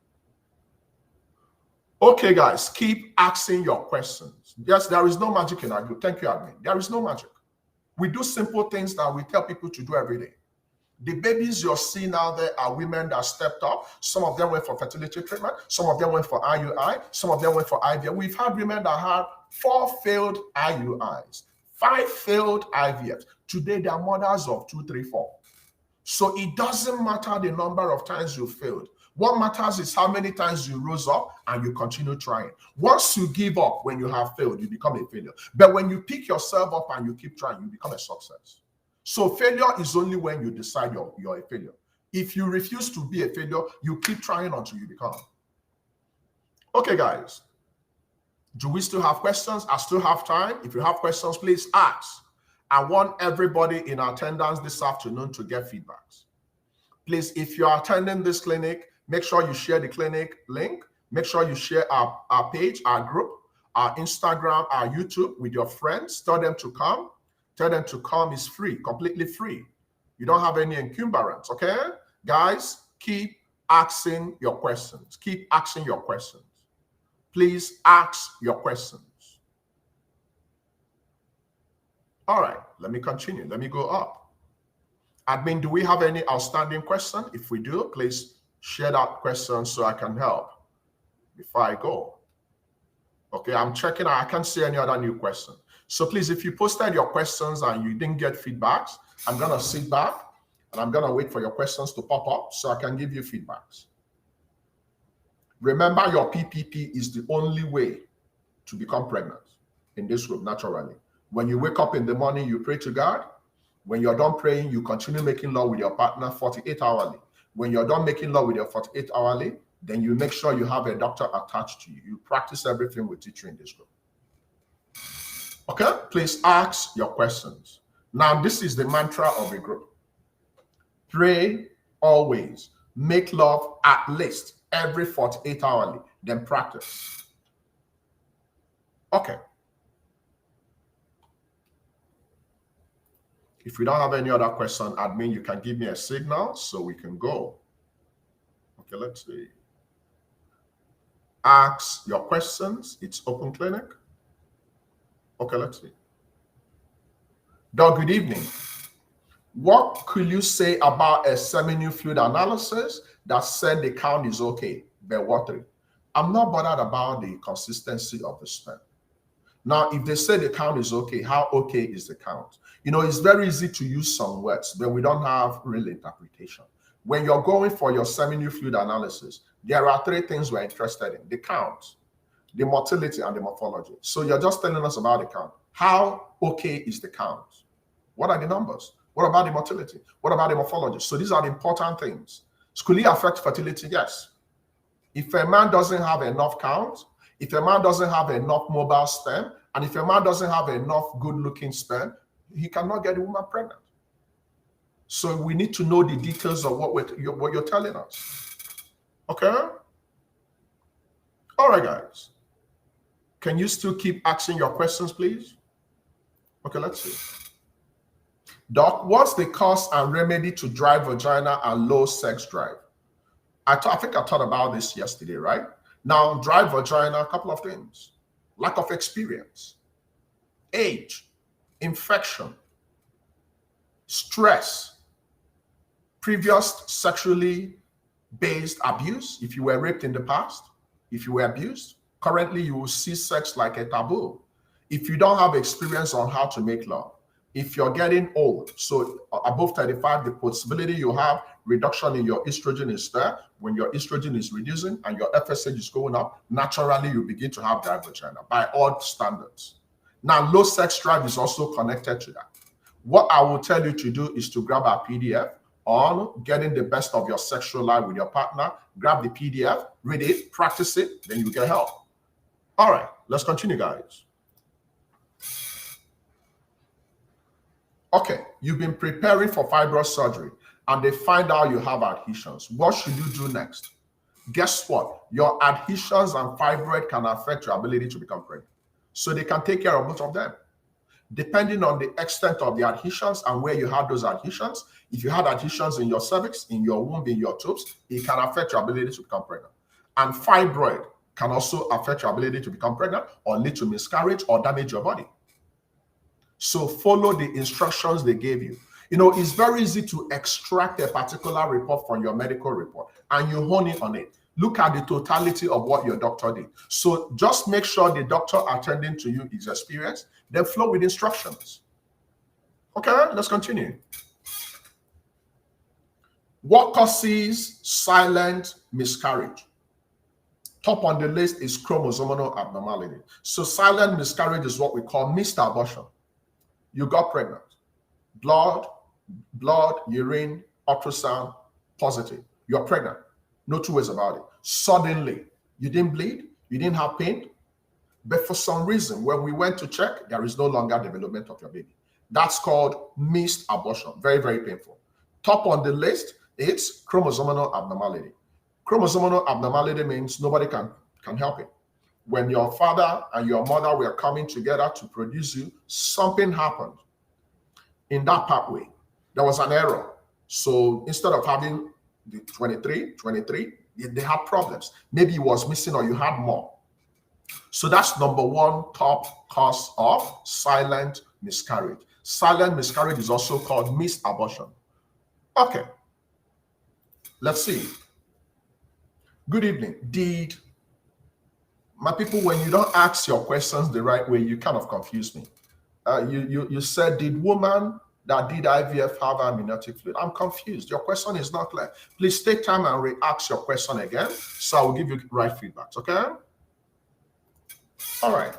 Okay, guys, keep asking your questions. Yes, there is no magic in our group. Thank you, Admin. There is no magic. We do simple things that we tell people to do every day. The babies you're seeing out there are women that stepped up. Some of them went for fertility treatment. Some of them went for IUI. Some of them went for IVF. We've had women that had 4 failed IUIs, 5 failed IVFs. Today, they're mothers of 2, 3, 4. So it doesn't matter the number of times you failed. What matters is how many times you rose up and you continue trying. Once you give up when you have failed, you become a failure. But when you pick yourself up and you keep trying, you become a success. So failure is only when you decide you're a failure. If you refuse to be a failure, you keep trying until you become. Okay, guys. Do we still have questions? I still have time. If you have questions, please ask. I want everybody in attendance this afternoon to get feedbacks. Please, if you are attending this clinic, make sure you share the clinic link. Make sure you share our page, our group, our Instagram, our YouTube with your friends. Tell them to come. Tell them to come. Is free, completely free. You don't have any encumbrance, okay? Guys, keep asking your questions. Keep asking your questions. Please ask your questions. All right, let me continue. Let me go up. Admin, do we have any outstanding question? If we do, please share that question so I can help before I go. Okay, I'm checking. I can't see any other new question. So please, if you posted your questions and you didn't get feedbacks, I'm going to sit back and I'm going to wait for your questions to pop up so I can give you feedbacks. Remember, your PPP is the only way to become pregnant. in this room naturally. When you wake up in the morning, you pray to God. When you're done praying, you continue making love with your partner 48 hourly. When you're done making love with your 48 hourly, then you make sure you have a doctor attached to you. You practice everything we teach you in this room. Okay? Please ask your questions. Now, this is the mantra of a group. Pray always. Make love at least every 48 hourly. Then practice. Okay. If we don't have any other question, admin, you can give me a signal so we can go. Okay, let's see. Ask your questions. It's open clinic. Okay, let's see. Doug, good evening. What could you say about a seminal fluid analysis that said the count is okay, but watery? I'm not bothered about the consistency of the sperm. Now, if they say the count is okay, how okay is the count? You know, it's very easy to use some words, but we don't have real interpretation. When you're going for your seminal fluid analysis, there are three things we're interested in: the count, the motility, and the morphology. So you're just telling us about the count. How okay is the count? What are the numbers? What about the motility? What about the morphology? So these are the important things. Could it affect fertility? Yes. If a man doesn't have enough count, if a man doesn't have enough mobile sperm, and if a man doesn't have enough good-looking sperm, he cannot get a woman pregnant. So we need to know the details of what you're telling us. Okay? All right, guys. Can you still keep asking your questions, please? Okay, let's see. Doc, what's the cause and remedy to dry vagina and low sex drive? I think I thought about this yesterday, right? Now, dry vagina, a couple of things. Lack of experience, age, infection, stress, previous sexually based abuse. If you were raped in the past, if you were abused, currently you will see sex like a taboo. If you don't have experience on how to make love, if you're getting old, so above 35, the possibility you have reduction in your estrogen is there. When your estrogen is reducing and your FSH is going up, naturally you begin to have dry vagina by all standards. Now, low sex drive is also connected to that. What I will tell you to do is to grab a PDF on getting the best of your sexual life with your partner. Grab the PDF, read it, practice it, then you get help. All right, let's continue, guys. Okay, you've been preparing for fibroid surgery and they find out you have adhesions. What should you do next? Guess what? Your adhesions and fibroid can affect your ability to become pregnant. So they can take care of both of them. Depending on the extent of the adhesions and where you had those adhesions, if you had adhesions in your cervix, in your womb, in your tubes, it can affect your ability to become pregnant. And fibroid can also affect your ability to become pregnant or lead to miscarriage or damage your body. So follow the instructions they gave you. You know, it's very easy to extract a particular report from your medical report and you hone in on it. Look at the totality of what your doctor did. So just make sure the doctor attending to you is experienced, then flow with instructions. Okay, let's continue. What causes silent miscarriage? Top on the list is chromosomal abnormality. So silent miscarriage is what we call missed abortion. You got pregnant. Blood, urine, ultrasound, positive. You're pregnant. No two ways about it. Suddenly, you didn't bleed, you didn't have pain, but for some reason, when we went to check, there is no longer development of your baby. That's called missed abortion. Very, very painful. Top on the list, it's chromosomal abnormality. Chromosomal abnormality means nobody can help it. When your father and your mother were coming together to produce you, something happened in that pathway. There was an error. So instead of having the 23, they had problems. Maybe it was missing or you had more. So that's number one top cause of silent miscarriage. Silent miscarriage is also called missed abortion. Okay. Let's see. Good evening. My people, when you don't ask your questions the right way, you kind of confuse me. You said, did woman that did IVF have amniotic fluid? I'm confused. Your question is not clear. Please take time and re-ask your question again, so I will give you right feedback, okay? All right.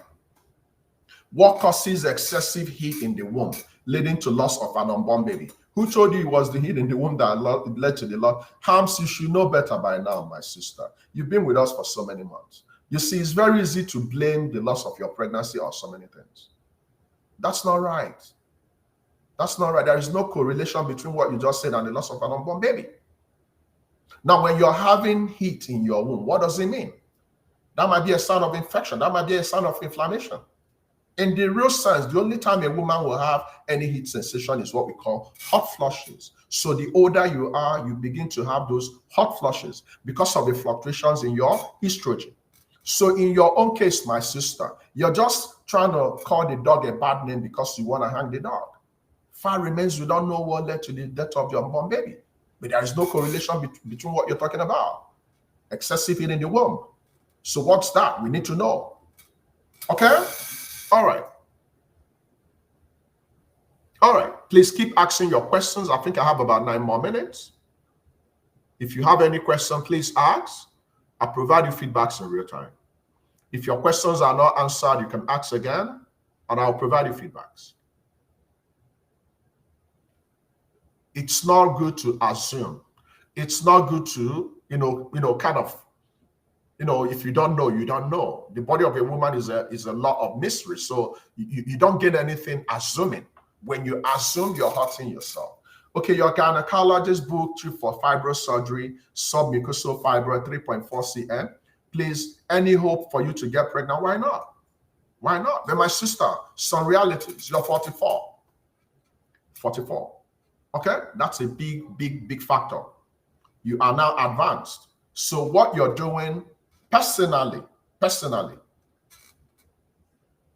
What causes excessive heat in the womb, leading to loss of an unborn baby? Who told you it was the heat in the womb that led to the loss? Harms, you should know better by now, my sister. You've been with us for so many months. You see, it's very easy to blame the loss of your pregnancy on so many things. That's not right. That's not right. There is no correlation between what you just said and the loss of an unborn baby. Now, when you're having heat in your womb, what does it mean? That might be a sign of infection. That might be a sign of inflammation. In the real sense, the only time a woman will have any heat sensation is what we call hot flushes. So the older you are, you begin to have those hot flushes because of the fluctuations in your estrogen. So in your own case, my sister, you're just trying to call the dog a bad name because you want to hang the dog. Fact remains, you don't know what led to the death of your unborn baby. But there is no correlation between what you're talking about. Excessive heat in the womb. So what's that? We need to know. Okay? All right. All right. Please keep asking your questions. I think I have about 9 more minutes. If you have any question, please ask. I'll provide you feedbacks in real time. If your questions are not answered, you can ask again, and I'll provide you feedbacks. It's not good to assume. It's not good to, kind of, if you don't know, you don't know. The body of a woman is a lot of mystery. So you don't get anything assuming. When you assume, you're hurting yourself. Okay, your gynecologist booked you for fibro surgery, submucosal fibroid, 3.4 cm. Please, any hope for you to get pregnant? Why not? Why not? Then my sister, some realities. You're 44. 44. Okay, that's a big factor. You are now advanced. So what you're doing personally,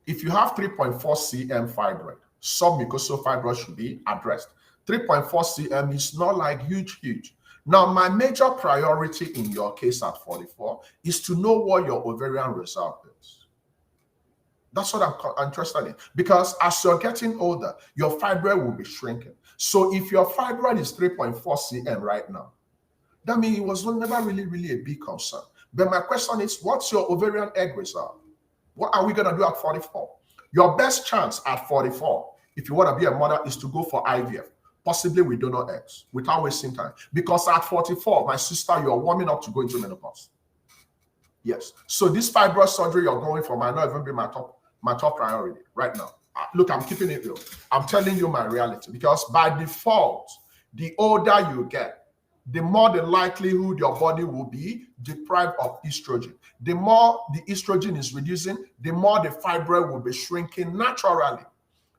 if you have 3.4 cm fibroid, submucosal fibroid should be addressed. 3.4 cm is not like huge. Now, my major priority in your case at 44 is to know what your ovarian reserve is. That's what I'm interested in. Because as you're getting older, your fibroid will be shrinking. So if your fibroid is 3.4 cm right now, that means it was never really a big concern. But my question is, what's your ovarian egg reserve? What are we going to do at 44? Your best chance at 44, if you want to be a mother, is to go for IVF, possibly with donor eggs, without wasting time. Because at 44, my sister, you're warming up to go into menopause. Yes. So this fibroid surgery you're going for might not even be my top priority right now. Look, I'm keeping it real. I'm telling you my reality, because by default, the older you get, the more the likelihood your body will be deprived of estrogen. The more the estrogen is reducing, the more the fibroid will be shrinking naturally.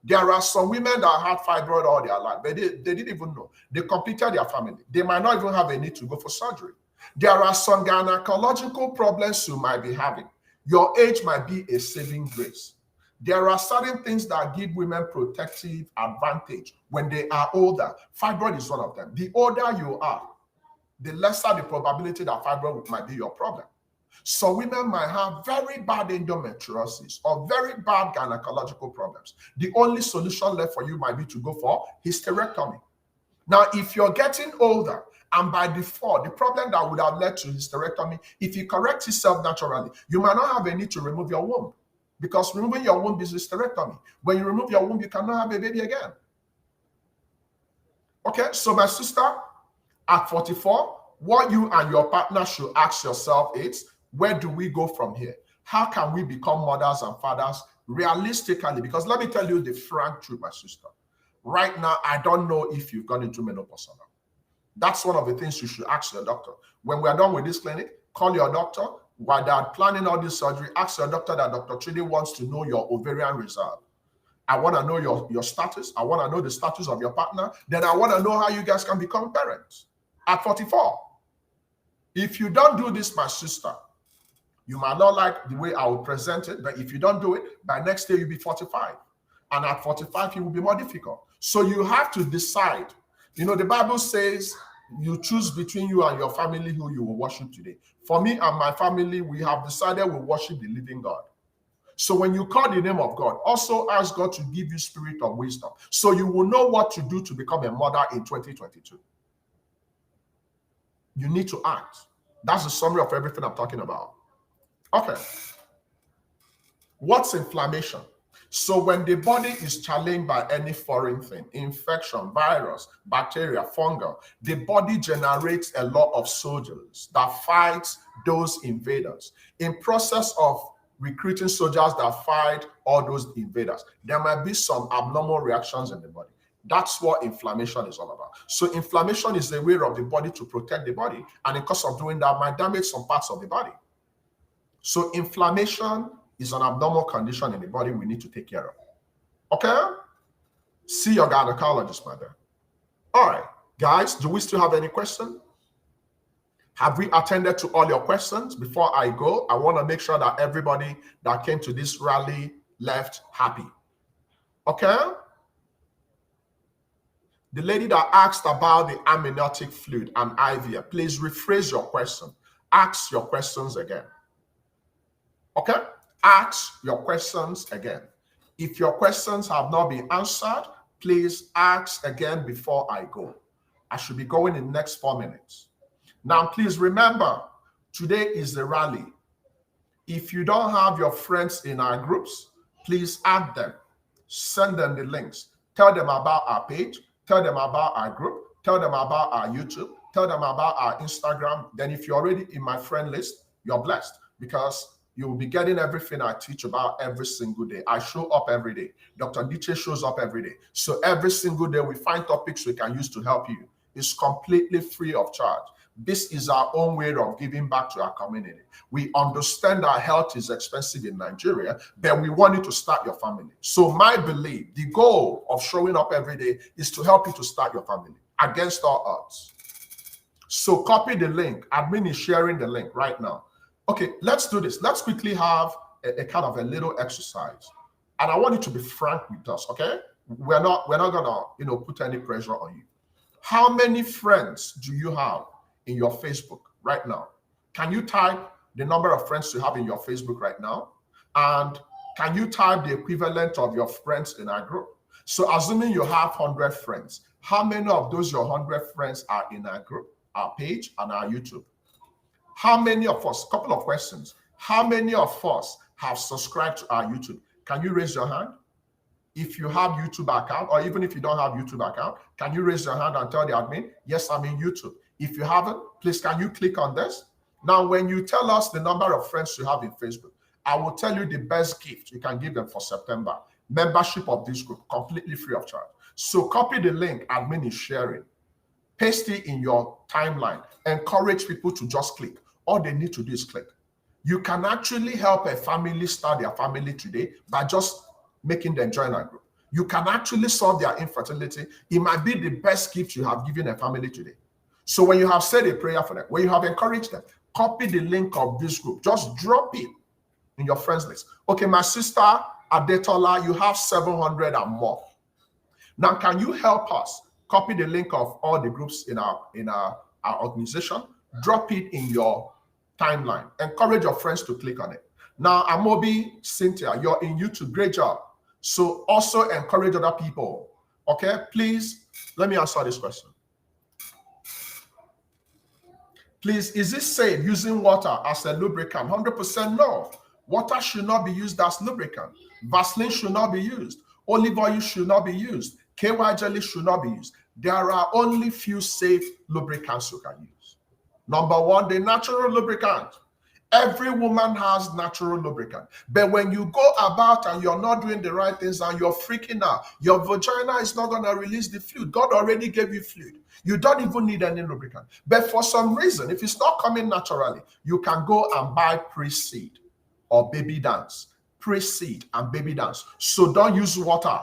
There are some women that had fibroid all their life, but they didn't even know. They completed their family. They might not even have a need to go for surgery. There are some gynecological problems you might be having. Your age might be a saving grace. There are certain things that give women protective advantage when they are older. Fibroid is one of them. The older you are, the lesser the probability that fibroid might be your problem. So women might have very bad endometriosis or very bad gynecological problems. The only solution left for you might be to go for hysterectomy. Now, if you're getting older, and by default, the problem that would have led to hysterectomy, if you correct yourself naturally, you might not have a need to remove your womb, because removing your womb is hysterectomy. When you remove your womb, you cannot have a baby again. Okay, so my sister, at 44, what you and your partner should ask yourself is, where do we go from here? How can we become mothers and fathers realistically? Because let me tell you the frank truth, my sister. Right now, I don't know if you've gone into menopause or not. That's one of the things you should ask your doctor. When we're done with this clinic, call your doctor. While they're planning all this surgery, ask your doctor that Dr. Chudi wants to know your ovarian reserve. I want to know your status. I want to know the status of your partner. Then I want to know how you guys can become parents at 44. If you don't do this, my sister, you might not like the way I will present it, but if you don't do it, by next year you'll be 45. And at 45, it will be more difficult. So you have to decide. You know, the Bible says you choose between you and your family who you will worship today. For me and my family, we have decided we worship the living God. So when you call the name of God, also ask God to give you spirit of wisdom, so you will know what to do to become a mother in 2022. You need to act. That's the summary of everything I'm talking about. Okay. What's inflammation? So when the body is challenged by any foreign thing, infection, virus, bacteria, fungal, the body generates a lot of soldiers that fight those invaders. In process of recruiting soldiers that fight all those invaders, there might be some abnormal reactions in the body. That's what inflammation is all about. So inflammation is a way of the body to protect the body, and in cause of doing that, might damage some parts of the body. So inflammation is an abnormal condition in the body we need to take care of. Okay? See your gynecologist, my dear. All right, guys, do we still have any questions? Have we attended to all your questions? Before I go, I want to make sure that everybody that came to this rally left happy. Okay? The lady that asked about the amniotic fluid and IVF, please rephrase your question. Ask your questions again. Okay? Ask your questions again. If your questions have not been answered, please ask again before I go. I should be going in the next 4 minutes. Now, please remember, today is the rally. If you don't have your friends in our groups, please add them. Send them the links. Tell them about our page. Tell them about our group. Tell them about our YouTube. Tell them about our Instagram. Then if you're already in my friend list, you're blessed, because you will be getting everything I teach about every single day. I show up every day. Dr. Diche shows up every day. So every single day we find topics we can use to help you. It's completely free of charge. This is our own way of giving back to our community. We understand that health is expensive in Nigeria, but we want you to start your family. So my belief, the goal of showing up every day is to help you to start your family against all odds. So copy the link. Admin is sharing the link right now. Okay, let's do this. Let's quickly have a kind of a little exercise. And I want you to be frank with us, okay? We're not gonna, put any pressure on you. How many friends do you have in your Facebook right now? Can you type the number of friends you have in your Facebook right now? And can you type the equivalent of your friends in our group? So assuming you have 100 friends, how many of those your 100 friends are in our group, our page, and our YouTube? How many of us, couple of questions, how many of us have subscribed to our YouTube? Can you raise your hand? If you have YouTube account, or even if you don't have YouTube account, can you raise your hand and tell the admin, yes, I'm in YouTube? If you haven't, please, can you click on this? Now, when you tell us the number of friends you have in Facebook, I will tell you the best gift you can give them for September. Membership of this group, completely free of charge. So copy the link admin is sharing. Paste it in your timeline. Encourage people to just click. All they need to do is click. You can actually help a family start their family today by just making them join our group. You can actually solve their infertility. It might be the best gift you have given a family today. So when you have said a prayer for them, when you have encouraged them, copy the link of this group. Just drop it in your friends list. Okay, my sister Adetola, you have 700 and more. Now, can you help us copy the link of all the groups in our organization? Drop it in your timeline. Encourage your friends to click on it. Now, Amobi, Cynthia, you're in YouTube. Great job. So also encourage other people. Okay, please, let me answer this question. Please, is it safe using water as a lubricant? 100% no. Water should not be used as lubricant. Vaseline should not be used. Olive oil should not be used. KY jelly should not be used. There are only few safe lubricants you can use. Number one, the natural lubricant. Every woman has natural lubricant. But when you go about and you're not doing the right things and you're freaking out, your vagina is not going to release the fluid. God already gave you fluid. You don't even need any lubricant. But for some reason, if it's not coming naturally, you can go and buy pre-seed or baby dance. Pre-seed and baby dance. So don't use water.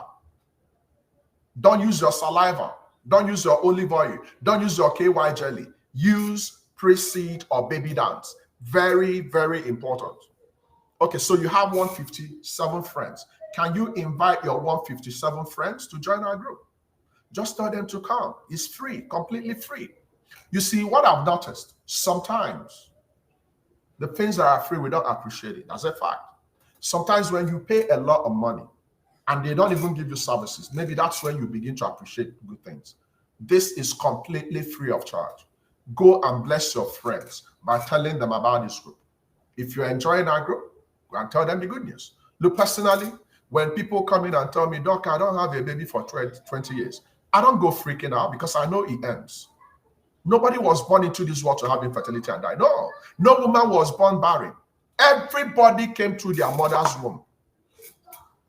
Don't use your saliva. Don't use your olive oil. Don't use your KY jelly. Use pre-seed or baby dance. Very, very important. Okay, so you have 157 friends. Can you invite your 157 friends to join our group? Just tell them to come. It's free, completely free. You see, what I've noticed, sometimes the things that are free, we don't appreciate it. That's a fact. Sometimes when you pay a lot of money and they don't even give you services, maybe that's when you begin to appreciate good things. This is completely free of charge. Go and bless your friends by telling them about this group. If you're enjoying our group, go and tell them the good news. Look, personally, When people come in and tell me, Doc, I don't have a baby for 20 years, I don't go freaking out because I know it ends. Nobody was born into this world to have infertility and die. No, no woman was born barren. Everybody came through their mother's womb.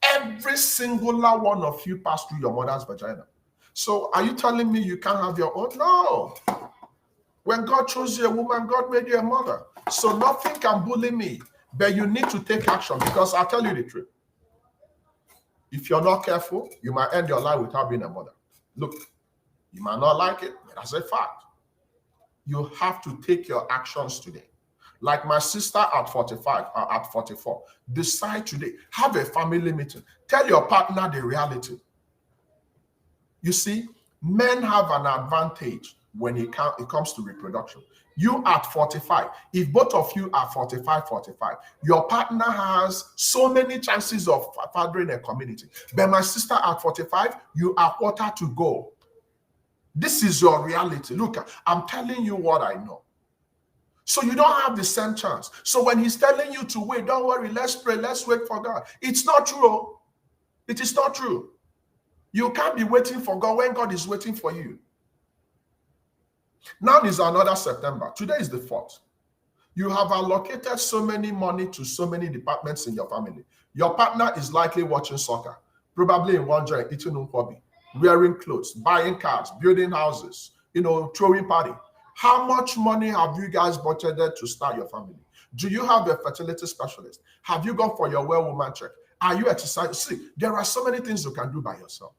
Every singular one of you passed through your mother's vagina. So are you telling me you can't have your own? No. When God chose you a woman, God made you a mother. So nothing can bully me. But you need to take action, because I'll tell you the truth. If you're not careful, you might end your life without being a mother. Look, you might not like it, but that's a fact. You have to take your actions today. Like my sister at 45 or at 44, decide today, have a family meeting. Tell your partner the reality. You see, men have an advantage when it comes to reproduction. You at 45, if both of you are 45, your partner has so many chances of fathering a community. But my sister at 45, you are quarter to go. This is your reality. Look, I'm telling you what I know. So you don't have the same chance. So when he's telling you to wait, don't worry, let's pray, let's wait for God. It's not true. It is not true. You can't be waiting for God when God is waiting for you. Now is another September. Today is the 4th. You have allocated so many money to so many departments in your family. Your partner is likely watching soccer, probably in one joint, eating nkwobi, wearing clothes, buying cars, building houses, throwing party. How much money have you guys budgeted to start your family? Do you have a fertility specialist? Have you gone for your well woman check? Are you exercising? See, there are so many things you can do by yourself.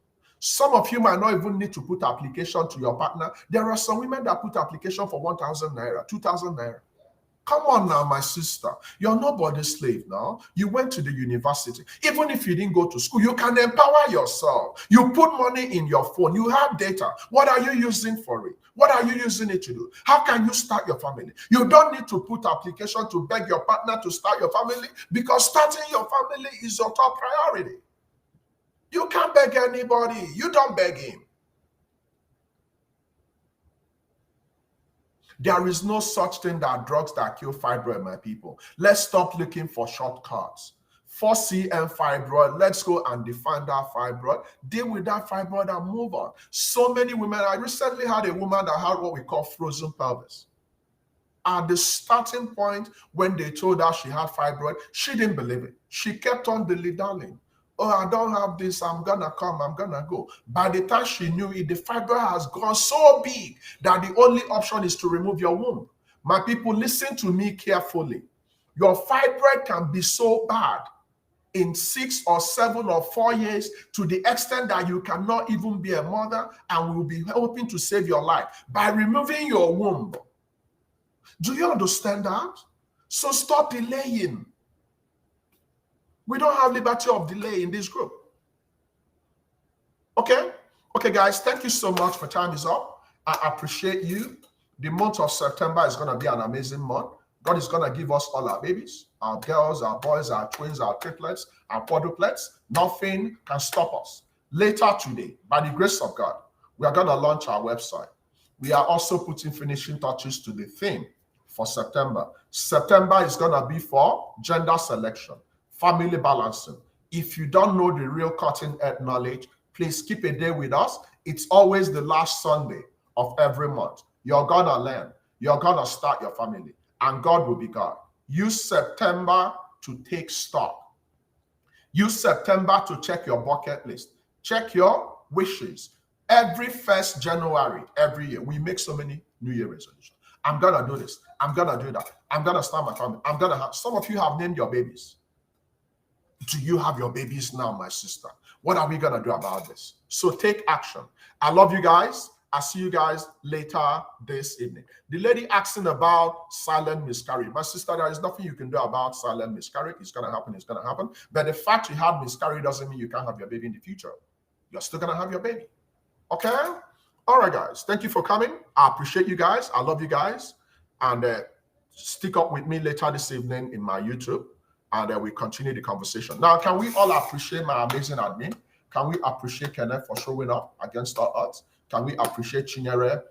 Some of you might not even need to put application to your partner. There are some women that put application for 1,000 naira, 2,000 naira. Come on now, my sister. You're nobody's slave now. You went to the university. Even if you didn't go to school, you can empower yourself. You put money in your phone. You have data. What are you using for it? What are you using it to do? How can you start your family? You don't need to put application to beg your partner to start your family, because starting your family is your top priority. You can't beg anybody. You don't beg him. There is no such thing that drugs that kill fibroid, my people. Let's stop looking for shortcuts. 4cm fibroid, let's go and define that fibroid, deal with that fibroid and move on. So many women, I recently had a woman that had what we call frozen pelvis. At the starting point, when they told her she had fibroid, she didn't believe it. She kept on dilly-dallying. Oh, I don't have this, I'm gonna come, I'm gonna go. By the time she knew it, the fibroid has gone so big that the only option is to remove your womb. My people, listen to me carefully. Your fibroid can be so bad in 6 or 7 or 4 years, to the extent that you cannot even be a mother, and will be helping to save your life by removing your womb. Do you understand that? So stop delaying. We don't have liberty of delay in this group. Okay? Okay, guys, thank you so much. My time is up. I appreciate you. The month of September is going to be an amazing month. God is going to give us all our babies, our girls, our boys, our twins, our triplets, our quadruplets. Nothing can stop us. Later today, by the grace of God, we are going to launch our website. We are also putting finishing touches to the theme for September. September is going to be for gender selection, family balancing. If you don't know the real cutting-edge knowledge, please keep a day with us. It's always the last Sunday of every month. You're going to learn. You're going to start your family. And God will be God. Use September to take stock. Use September to check your bucket list. Check your wishes. Every 1st January, every year, we make so many New Year resolutions. I'm going to do this. I'm going to do that. I'm going to start my family. I'm going to have, some of you have named your babies. Do you have your babies now, my sister? What are we going to do about this? So take action. I love you guys. I'll see you guys later this evening. The lady asking about silent miscarriage. My sister, there is nothing you can do about silent miscarriage. It's going to happen. It's going to happen. But the fact you had miscarriage doesn't mean you can't have your baby in the future. You're still going to have your baby. Okay? All right, guys. Thank you for coming. I appreciate you guys. I love you guys. And stick up with me later this evening in my YouTube. And we continue the conversation. Now, can we all appreciate my amazing admin? Can we appreciate Kenneth for showing up against our odds? Can we appreciate Chinyere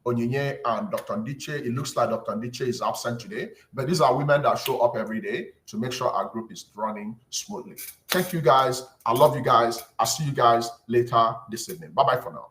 Onyinye and Dr. Ndiche. It looks like Dr. Ndiche is absent today, but these are women that show up every day to make sure our group is running smoothly. Thank you guys. I love you guys. I'll see you guys later this evening. Bye-bye for now.